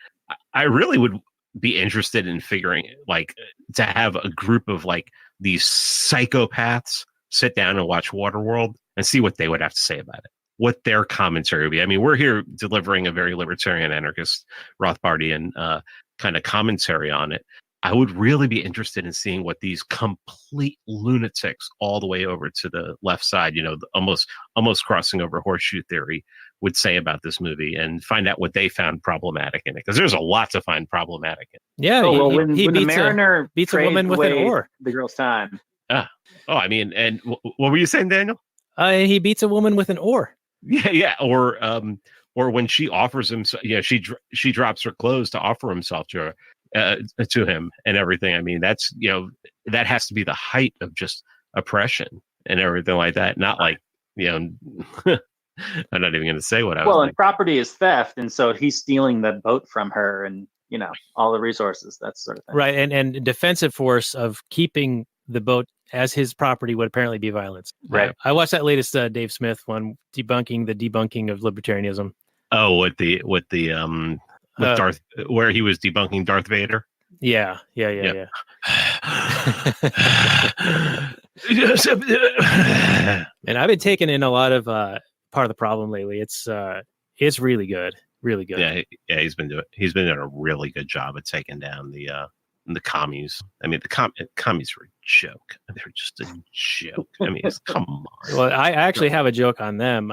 I really would be interested in figuring like to have a group of like these psychopaths sit down and watch Waterworld and see what they would have to say about it, what their commentary would be. I mean, we're here delivering a very libertarian anarchist Rothbardian kind of commentary on it. I would really be interested in seeing what these complete lunatics all the way over to the left side, almost crossing over horseshoe theory, would say about this movie, and find out what they found problematic in it. Because there's a lot to find problematic in it. Yeah. When the Mariner beats a woman with an oar. The girl's time. I mean, and what were you saying, Daniel? He beats a woman with an oar. Yeah. Or when she offers him, she drops her clothes to offer himself to him and everything. I mean, that's, that has to be the height of just oppression and everything like that. Not like, I'm not even going to say what I was. Well, and property is theft. And so he's stealing the boat from her and, all the resources, that sort of thing. Right. And defensive force of keeping the boat as his property would apparently be violence. Right. I watched that latest Dave Smith one, debunking the debunking of libertarianism. Oh, with Darth, where he was debunking Darth Vader. Yeah. And I've been taking in a lot of Part of the Problem lately. It's really good, really good. Yeah. He's been doing a really good job at taking down the commies. I mean, the commies were a joke. They're just a joke. I mean, come on. Well, I actually have a joke on them.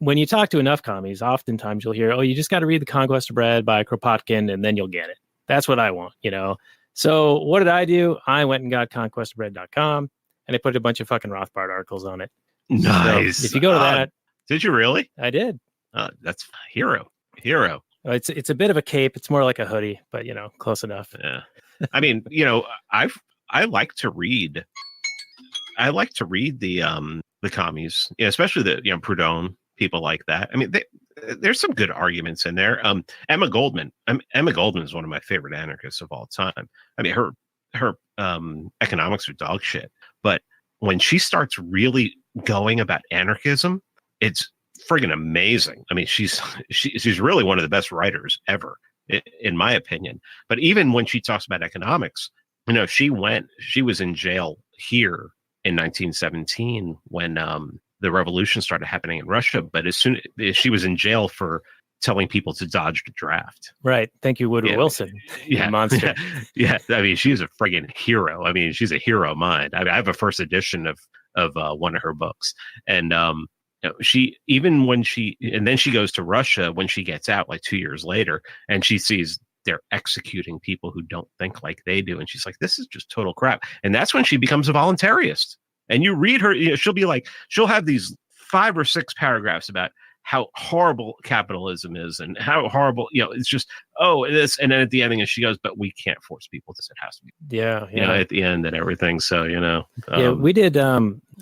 When you talk to enough commies, oftentimes you'll hear, "Oh, you just got to read The Conquest of Bread by Kropotkin, and then you'll get it." That's what I want, So what did I do? I went and got conquestofbread.com, and I put a bunch of fucking Rothbard articles on it. Nice. So if you go to that, did you really? I did. That's hero. It's a bit of a cape. It's more like a hoodie, but close enough. Yeah. I mean, I like to read. I like to read the commies, especially the Proudhon, people like that. I mean, there's some good arguments in there. Emma Goldman is one of my favorite anarchists of all time. I mean, her economics are dog shit, but when she starts really going about anarchism, it's friggin' amazing. I mean, she's really one of the best writers ever, in my opinion. But even when she talks about economics, she was in jail here in 1917 when the revolution started happening in Russia. But as soon as she was in jail for telling people to dodge the draft. Right. Thank you, Woodrow Wilson. Yeah. Monster. Yeah. I mean, she's a friggin' hero. I mean, she's a hero of mine. I have a first edition of one of her books. And and then she goes to Russia when she gets out like 2 years later, and she sees they're executing people who don't think like they do. And she's like, this is just total crap. And that's when she becomes a voluntarist. And you read her, she'll have these 5 or 6 paragraphs about how horrible capitalism is and how horrible, it's just, this. And then at the ending, she goes, but we can't force people to, it has to be, at the end and everything. So, we did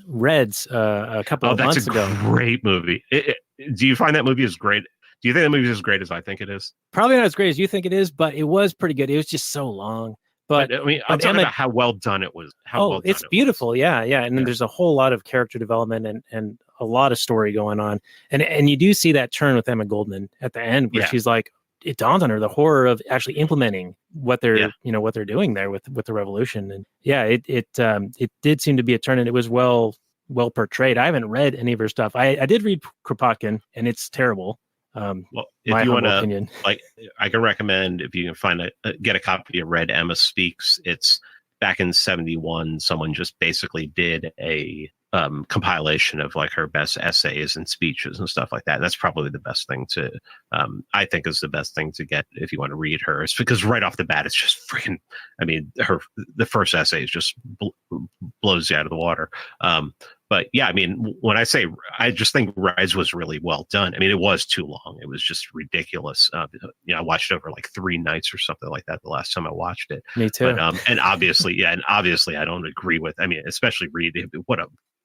Reds a couple of months ago. That's a great movie. Do you find that movie is great? Do you think that movie is as great as I think it is? Probably not as great as you think it is, but it was pretty good. It was just so long. But I mean, I'm talking about how well done it was. It's beautiful. Yeah. And then there's a whole lot of character development and a lot of story going on. And you do see that turn with Emma Goldman at the end where she's like, it dawns on her the horror of actually implementing what they're what they're doing there with the revolution. And it did seem to be a turn, and it was well portrayed. I haven't read any of her stuff. I did read Kropotkin, and it's terrible. Well, if you want to, like, I can recommend, if you can find get a copy of Red Emma Speaks. It's back in 1971. Someone just basically did a compilation of like her best essays and speeches and stuff like that. And that's probably the best thing to, I think is the best thing to get if you want to read her. It's because right off the bat, it's just freaking, I mean, the first essay is just blows you out of the water. But yeah, I mean, when I say, I just think Rise was really well done. I mean, it was too long. It was just ridiculous. I watched over like 3 nights or something like that the last time I watched it. Me too. But, and obviously I don't agree with, I mean, especially Reed,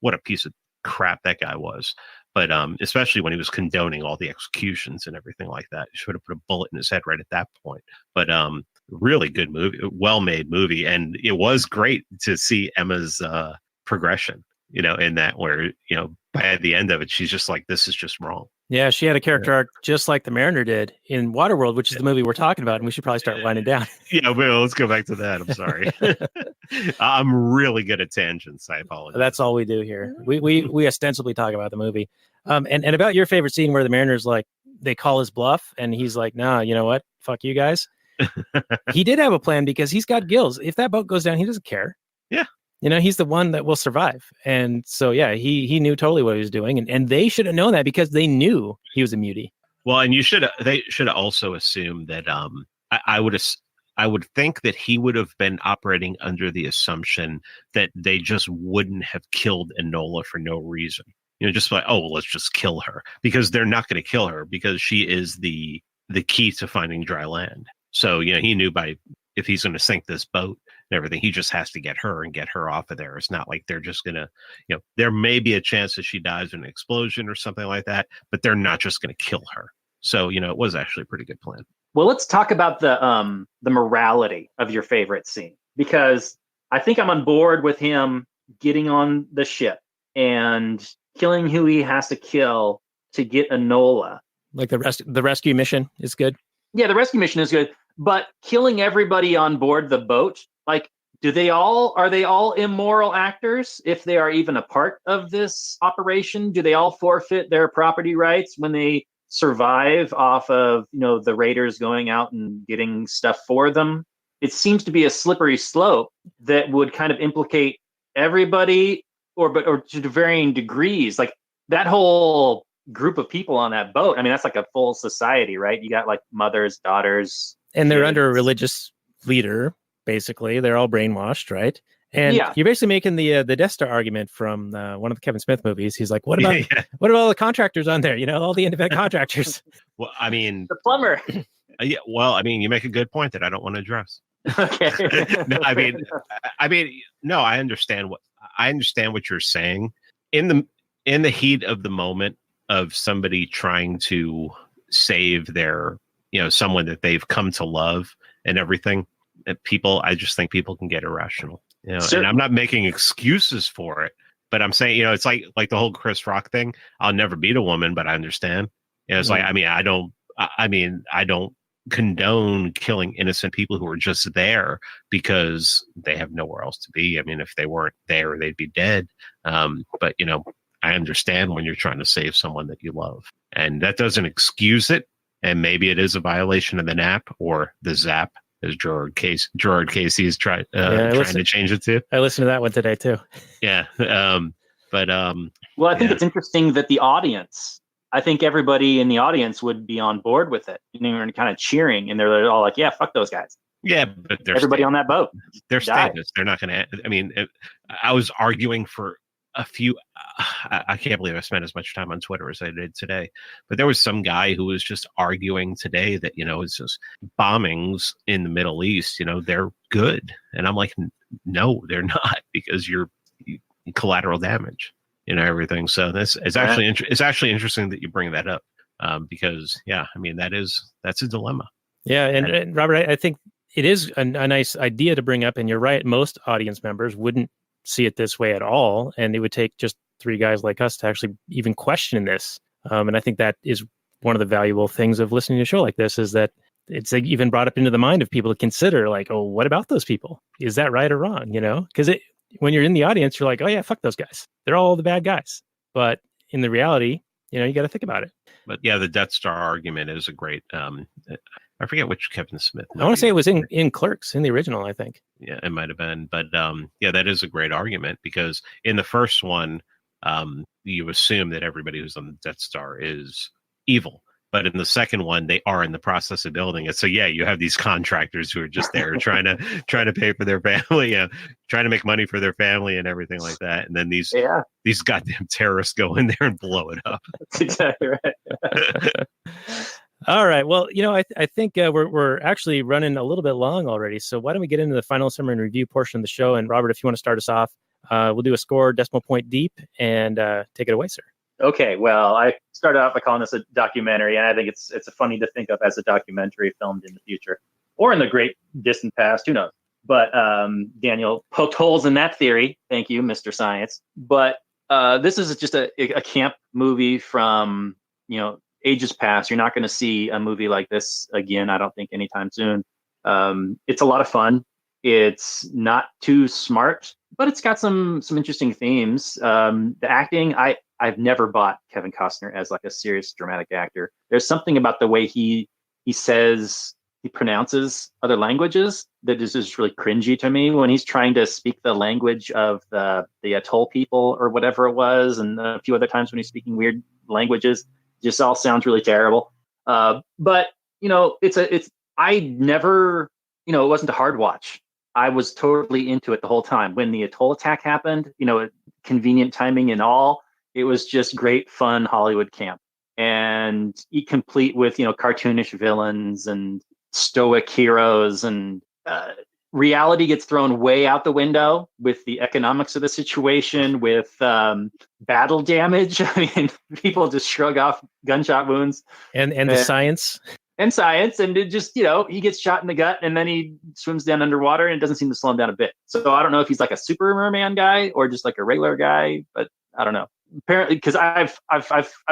what a piece of crap that guy was. But especially when he was condoning all the executions and everything like that. He should have put a bullet in his head right at that point. But really good movie, well-made movie. And it was great to see Emma's progression, in that where, by the end of it, she's just like, this is just wrong. Yeah, she had a character arc just like the Mariner did in Waterworld, which is the movie we're talking about, and we should probably start winding down. Yeah, well, let's go back to that. I'm sorry. I'm really good at tangents. I apologize. That's all we do here. We ostensibly talk about the movie. And about your favorite scene where the Mariner's like, they call his bluff, and he's like, nah, you know what? Fuck you guys. He did have a plan because he's got gills. If that boat goes down, he doesn't care. Yeah. He's the one that will survive. And so, yeah, he knew totally what he was doing. And they should have known that because they knew he was a mutie. Well, and they should also assume that I would think that he would have been operating under the assumption that they just wouldn't have killed Enola for no reason. Just like, oh, well, let's just kill her, because they're not going to kill her because she is the key to finding dry land. So, he knew if he's going to sink this boat and everything, he just has to get her off of there. It's not like they're just going to, there may be a chance that she dies in an explosion or something like that, but they're not just going to kill her. So, it was actually a pretty good plan. Well, let's talk about the morality of your favorite scene, because I think I'm on board with him getting on the ship and killing who he has to kill to get Enola. Like the rescue mission is good. Yeah, the rescue mission is good. But killing everybody on board the boat, like, are they all immoral actors if they are even a part of this operation? Do they all forfeit their property rights when they survive off of, the raiders going out and getting stuff for them? It seems to be a slippery slope that would kind of implicate everybody or to varying degrees. Like that whole group of people on that boat, I mean, that's like a full society, right? You got like mothers, daughters, and they're under a religious leader, basically. They're all brainwashed, right? And you're basically making the Death Star argument from one of the Kevin Smith movies. He's like, what about all the contractors on there? All the independent contractors. Well, I mean, the plumber. Yeah. Well, I mean, you make a good point that I don't want to address. Okay. No, I mean, no, I understand what you're saying. In the heat of the moment of somebody trying to save their, someone that they've come to love and everything, I just think people can get irrational, and I'm not making excuses for it, but I'm saying, it's like the whole Chris Rock thing. I'll never beat a woman, but I understand. It's like, I don't condone killing innocent people who are just there because they have nowhere else to be. I mean, if they weren't there, they'd be dead. But I understand when you're trying to save someone that you love, and that doesn't excuse it. And maybe it is a violation of the NAP or the ZAP, as Gerard Casey is trying to change it to. I listened to that one today too. Yeah. Well, I think it's interesting that I think everybody in the audience would be on board with it, and kind of cheering, and they're all like, yeah, fuck those guys. Yeah, but everybody on that boat. They're statements. They're not going to, I mean, I was arguing for a few, I can't believe I spent as much time on Twitter as I did today, but there was some guy who was just arguing today that, it's just bombings in the Middle East, they're good. And I'm like, no, they're not, because you're collateral damage, everything. So it's actually interesting that you bring that up, because I mean, that's a dilemma. Yeah. And Robert, I think it is a nice idea to bring up. And you're right, most audience members wouldn't see it this way at all. And it would take just three guys like us to actually even question this. And I think that is one of the valuable things of listening to a show like this, is that it's like even brought up into the mind of people to consider, like, oh, what about those people? Is that right or wrong? Because when you're in the audience, you're like, oh yeah, fuck those guys. They're all the bad guys. But in the reality, you got to think about it. But yeah, the Death Star argument is a great. I forget which Kevin Smith. I want to say it was in Clerks, in the original, I think. Yeah, it might have been. But yeah, that is a great argument, because in the first one, you assume that everybody who's on the Death Star is evil. But in the second one, they are in the process of building it. So yeah, you have these contractors who are just there trying to pay for their family, trying to make money for their family and everything like that. And then these goddamn terrorists go in there and blow it up. That's exactly right. All right. Well, I think we're actually running a little bit long already. So why don't we get into the final summary and review portion of the show? And Robert, if you want to start us off, we'll do a score decimal point deep and take it away, sir. Okay, well, I started out by calling this a documentary, and I think it's funny to think of as a documentary filmed in the future or in the great distant past. Who knows? But Daniel poked holes in that theory. Thank you, Mr. Science. But this is just a camp movie from ages past. You're not going to see a movie like this again, I don't think, anytime soon. It's a lot of fun. It's not too smart, but it's got some interesting themes. The acting, I've never bought Kevin Costner as like a serious dramatic actor. There's something about the way he pronounces other languages that is just really cringy to me when he's trying to speak the language of the atoll people or whatever it was, and a few other times when he's speaking weird languages, just all sounds really terrible. But I never, it wasn't a hard watch. I was totally into it the whole time. When the atoll attack happened, convenient timing and all, it was just great fun Hollywood camp, and complete with cartoonish villains and stoic heroes, and reality gets thrown way out the window with the economics of the situation, with battle damage. I mean, people just shrug off gunshot wounds and the science. And science, and it just, he gets shot in the gut and then he swims down underwater, and it doesn't seem to slow him down a bit. So I don't know if he's like a super merman guy or just like a regular guy, but I don't know. Apparently, because I've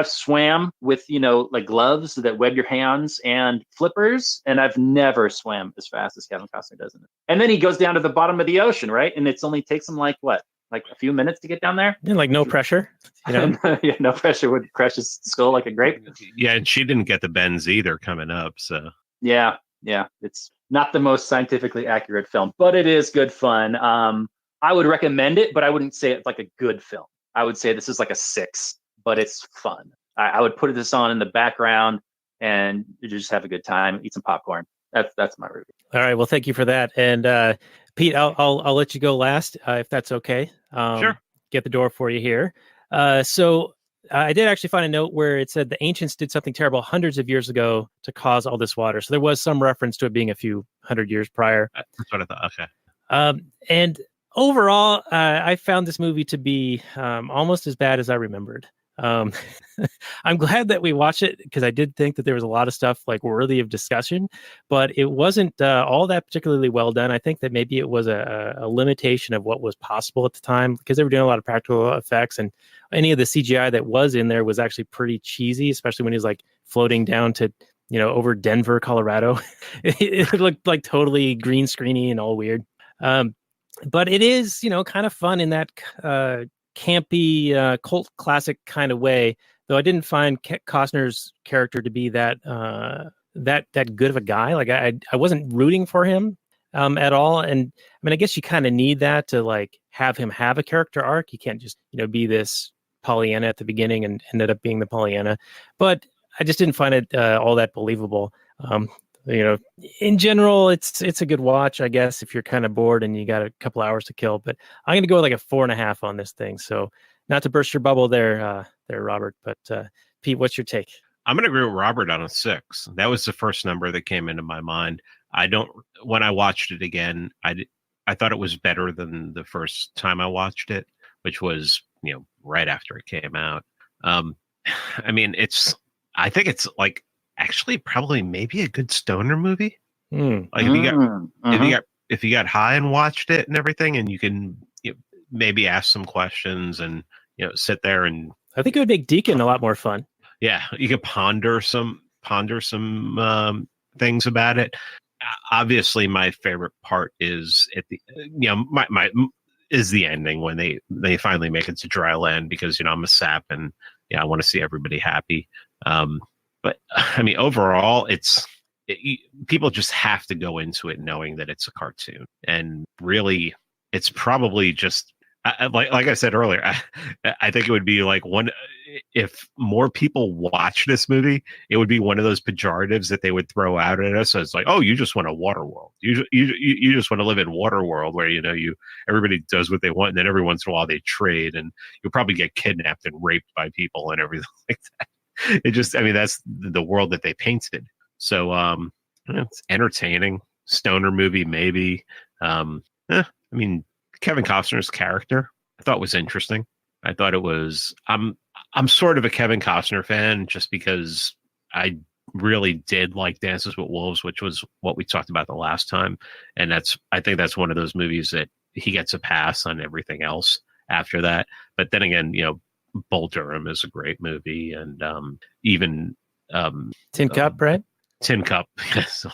swam with like gloves that web your hands and flippers, and I've never swam as fast as Kevin Costner does in it. And then he goes down to the bottom of the ocean, right? And it's only takes him like a few minutes to get down there. Yeah, like no pressure. Yeah, no pressure would crush his skull like a grape. Yeah, and she didn't get the bends either coming up. So yeah, it's not the most scientifically accurate film, but it is good fun. I would recommend it, but I wouldn't say it's like a good film. I would say this is like a 6, but it's fun. I would put this on in the background and you just have a good time, eat some popcorn. That's my review. All right. Well, thank you for that. And Pete, I'll let you go last if that's okay. Sure. Get the door for you here. So I did actually find a note where it said the ancients did something terrible hundreds of years ago to cause all this water. So there was some reference to it being a few hundred years prior. That's what I thought. Okay. And overall, I found this movie to be almost as bad as I remembered. I'm glad that we watched it, because I did think that there was a lot of stuff like worthy of discussion, but it wasn't all that particularly well done. I think that maybe it was a limitation of what was possible at the time, because they were doing a lot of practical effects, and any of the CGI that was in there was actually pretty cheesy, especially when he was like floating down to over Denver, Colorado. It looked like totally green screeny and all weird. But it is, kind of fun in that campy cult classic kind of way. Though I didn't find Costner's character to be that good of a guy. Like I wasn't rooting for him at all. And I mean, I guess you kind of need that to like have him have a character arc. You can't just be this Pollyanna at the beginning and ended up being the Pollyanna. But I just didn't find it all that believable. In general, it's a good watch, I guess, if you're kind of bored and you got a couple hours to kill. But I'm going to go with like a 4.5 on this thing. So not to burst your bubble there, Robert. But Pete, what's your take? I'm going to agree with Robert on a 6. That was the first number that came into my mind. When I watched it again, I thought it was better than the first time I watched it, which was, right after it came out. I mean, I think it's like, actually probably maybe a good stoner movie. Like if you got high and watched it and everything, and you can maybe ask some questions and sit there and I think it would make Deacon a lot more fun. Yeah, you could ponder some things about it. Obviously, my favorite part is at the my is the ending when they finally make it to dry land, because I'm a sap and I want to see everybody happy. But I mean, overall, people just have to go into it knowing that it's a cartoon, and really, it's probably just like I said earlier. I think it would be like if more people watch this movie, it would be one of those pejoratives that they would throw out at us. So it's like, oh, you just want a Waterworld. You just want to live in Waterworld, where everybody does what they want, and then every once in a while they trade, and you'll probably get kidnapped and raped by people and everything like that. That's the world that they painted. So it's entertaining. Stoner movie, maybe. Kevin Costner's character I thought was interesting. I thought it was. I'm sort of a Kevin Costner fan, just because I really did like Dances with Wolves, which was what we talked about the last time, and I think that's one of those movies that he gets a pass on everything else after that. But then again, Bull Durham is a great movie, and even Tin Cup, right? Tin Cup is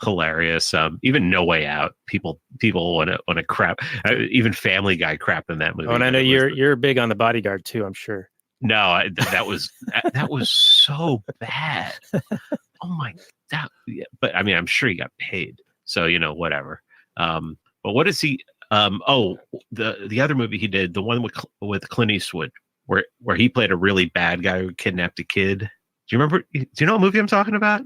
hilarious. Even No Way Out, people want to crap. Even Family Guy crapped in that movie. Oh, and I know you're big on The Bodyguard too, I'm sure. No, that was so bad. Oh my God! But I mean, I'm sure he got paid, so whatever. But what is he? The other movie he did, the one with Clint Eastwood, where he played a really bad guy who kidnapped a kid. Do you remember? Do you know what movie I'm talking about?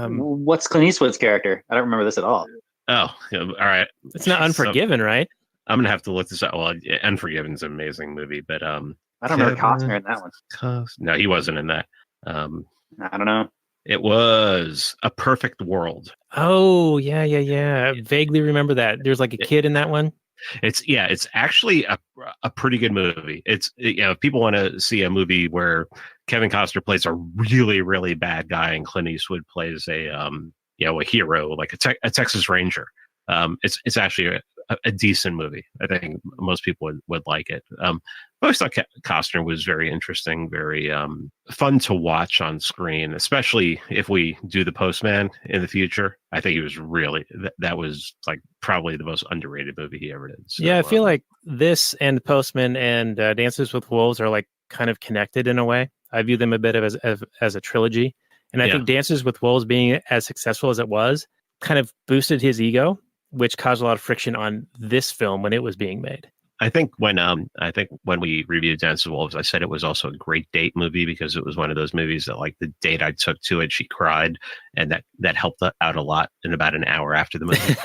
What's Clint Eastwood's character? I don't remember this at all. Oh, all right. It's not Unforgiven, right? I'm gonna have to look this up. Well, Unforgiven's an amazing movie, but I don't remember Costner in that one. No, he wasn't in that. I don't know. It was A Perfect World. Oh, yeah. I vaguely remember that. There's like a kid in that one. It's actually a pretty good movie. It's if people want to see a movie where Kevin Costner plays a really, really bad guy and Clint Eastwood plays a hero, like a Texas Ranger. It's actually a decent movie. I think most people would like it. I always thought Costner was very interesting, very fun to watch on screen, especially if we do The Postman in the future. I think he was really, that was like probably the most underrated movie he ever did. So, yeah, I feel like this and The Postman and Dances with Wolves are like kind of connected in a way. I view them a bit as a trilogy. And I think Dances with Wolves being as successful as it was kind of boosted his ego, which caused a lot of friction on this film when it was being made. I think when we reviewed Dances with Wolves, I said it was also a great date movie, because it was one of those movies that, like, the date I took to it, she cried, and that helped out a lot in about an hour after the movie.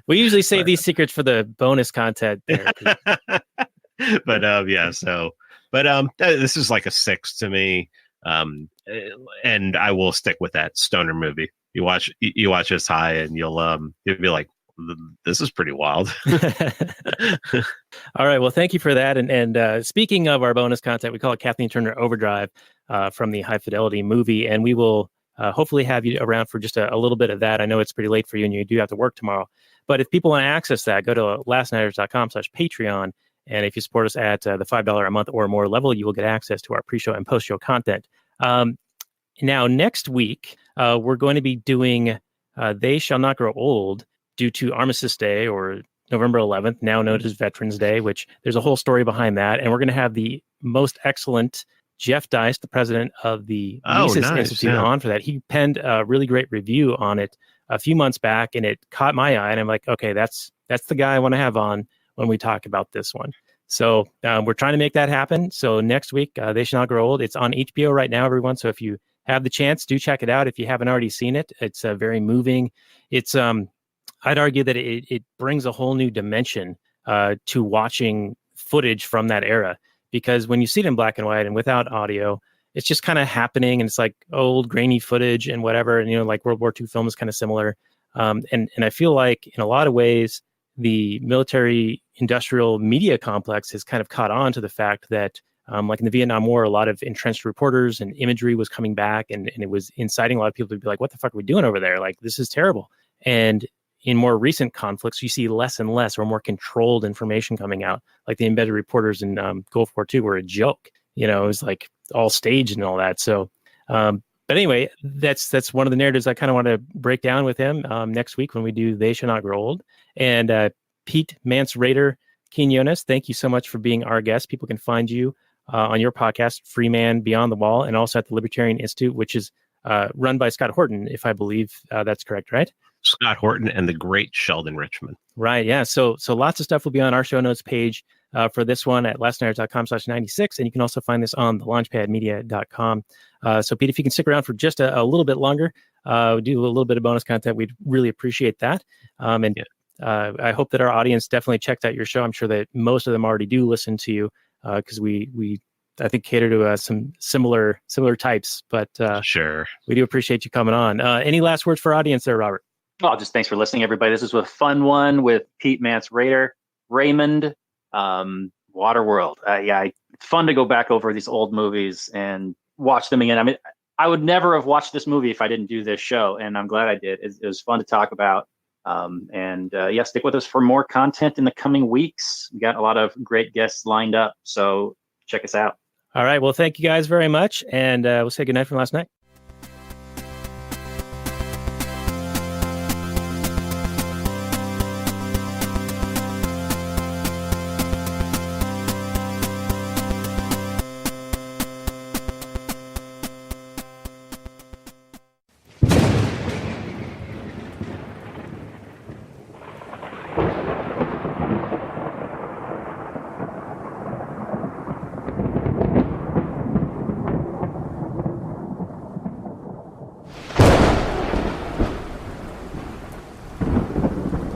We usually save these secrets for the bonus content there. This is like a 6 to me, and I will stick with that stoner movie. You watch this high, and you'll be like, this is pretty wild. All right. Well, thank you for that. And speaking of our bonus content, we call it Kathleen Turner Overdrive from the High Fidelity movie. And we will hopefully have you around for just a little bit of that. I know it's pretty late for you and you do have to work tomorrow. But if people want to access that, go to lastnighters.com/Patreon. And if you support us at the $5 a month or more level, you will get access to our pre-show and post-show content. Now, next week, we're going to be doing They Shall Not Grow Old, due to Armistice Day, or November 11th, now known as Veterans Day, which there's a whole story behind that. And we're going to have the most excellent Jeff Deist, the president of the Mises Institute, on for that. He penned a really great review on it a few months back, and it caught my eye. And I'm like, okay, that's the guy I want to have on when we talk about this one. So we're trying to make that happen. So next week, They Shall Not Grow Old. It's on HBO right now, everyone. So if you have the chance, do check it out. If you haven't already seen it, it's very moving. It's I'd argue that it brings a whole new dimension to watching footage from that era, because when you see it in black and white and without audio, it's just kind of happening, and it's like old grainy footage and whatever. And like World War II film is kind of similar. And I feel like in a lot of ways, the military industrial media complex has kind of caught on to the fact that Like in the Vietnam War, a lot of entrenched reporters and imagery was coming back, and it was inciting a lot of people to be like, what the fuck are we doing over there? Like, this is terrible. And in more recent conflicts, you see less and less or more controlled information coming out. Like the embedded reporters in Gulf War II were a joke. It was like all staged and all that. So, but anyway, that's one of the narratives I kind of want to break down with him next week when we do They Shall Not Grow Old. And Pete Mance Rayder, Quinones, thank you so much for being our guest. People can find you on your podcast, Free Man Beyond the Wall, and also at the Libertarian Institute, which is run by Scott Horton, if I believe that's correct, right? Scott Horton and the great Sheldon Richman. Right, yeah. So lots of stuff will be on our show notes page for this one at lastnighters.com/96, and you can also find this on the launchpadmedia.com. So Pete, if you can stick around for just a little bit longer, do a little bit of bonus content, we'd really appreciate that. I hope that our audience definitely checked out your show. I'm sure that most of them already do listen to you because we I think cater to some similar types. But sure, we do appreciate you coming on. Any last words for our audience there, Robert? Well, just thanks for listening, everybody. This was a fun one with Pete Mance Rayder, Raymond, Waterworld. It's fun to go back over these old movies and watch them again. I mean, I would never have watched this movie if I didn't do this show, and I'm glad I did. It was fun to talk about. Stick with us for more content in the coming weeks. We got a lot of great guests lined up, so check us out. All right. Well, thank you guys very much, and we'll say goodnight from last night.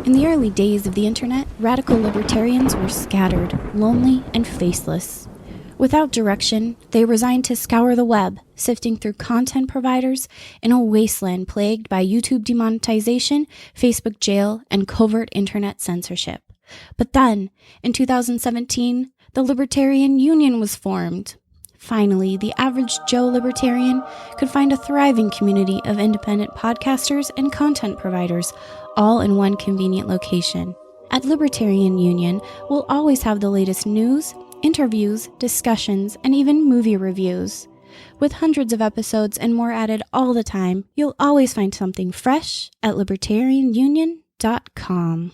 In the early days of the internet, radical libertarians were scattered, lonely, and faceless. Without direction, they resigned to scour the web, sifting through content providers in a wasteland plagued by YouTube demonetization, Facebook jail, and covert internet censorship. But then, in 2017, the Libertarian Union was formed. Finally, the average Joe libertarian could find a thriving community of independent podcasters and content providers, all in one convenient location. At Libertarian Union, we'll always have the latest news, interviews, discussions, and even movie reviews. With hundreds of episodes and more added all the time, you'll always find something fresh at libertarianunion.com.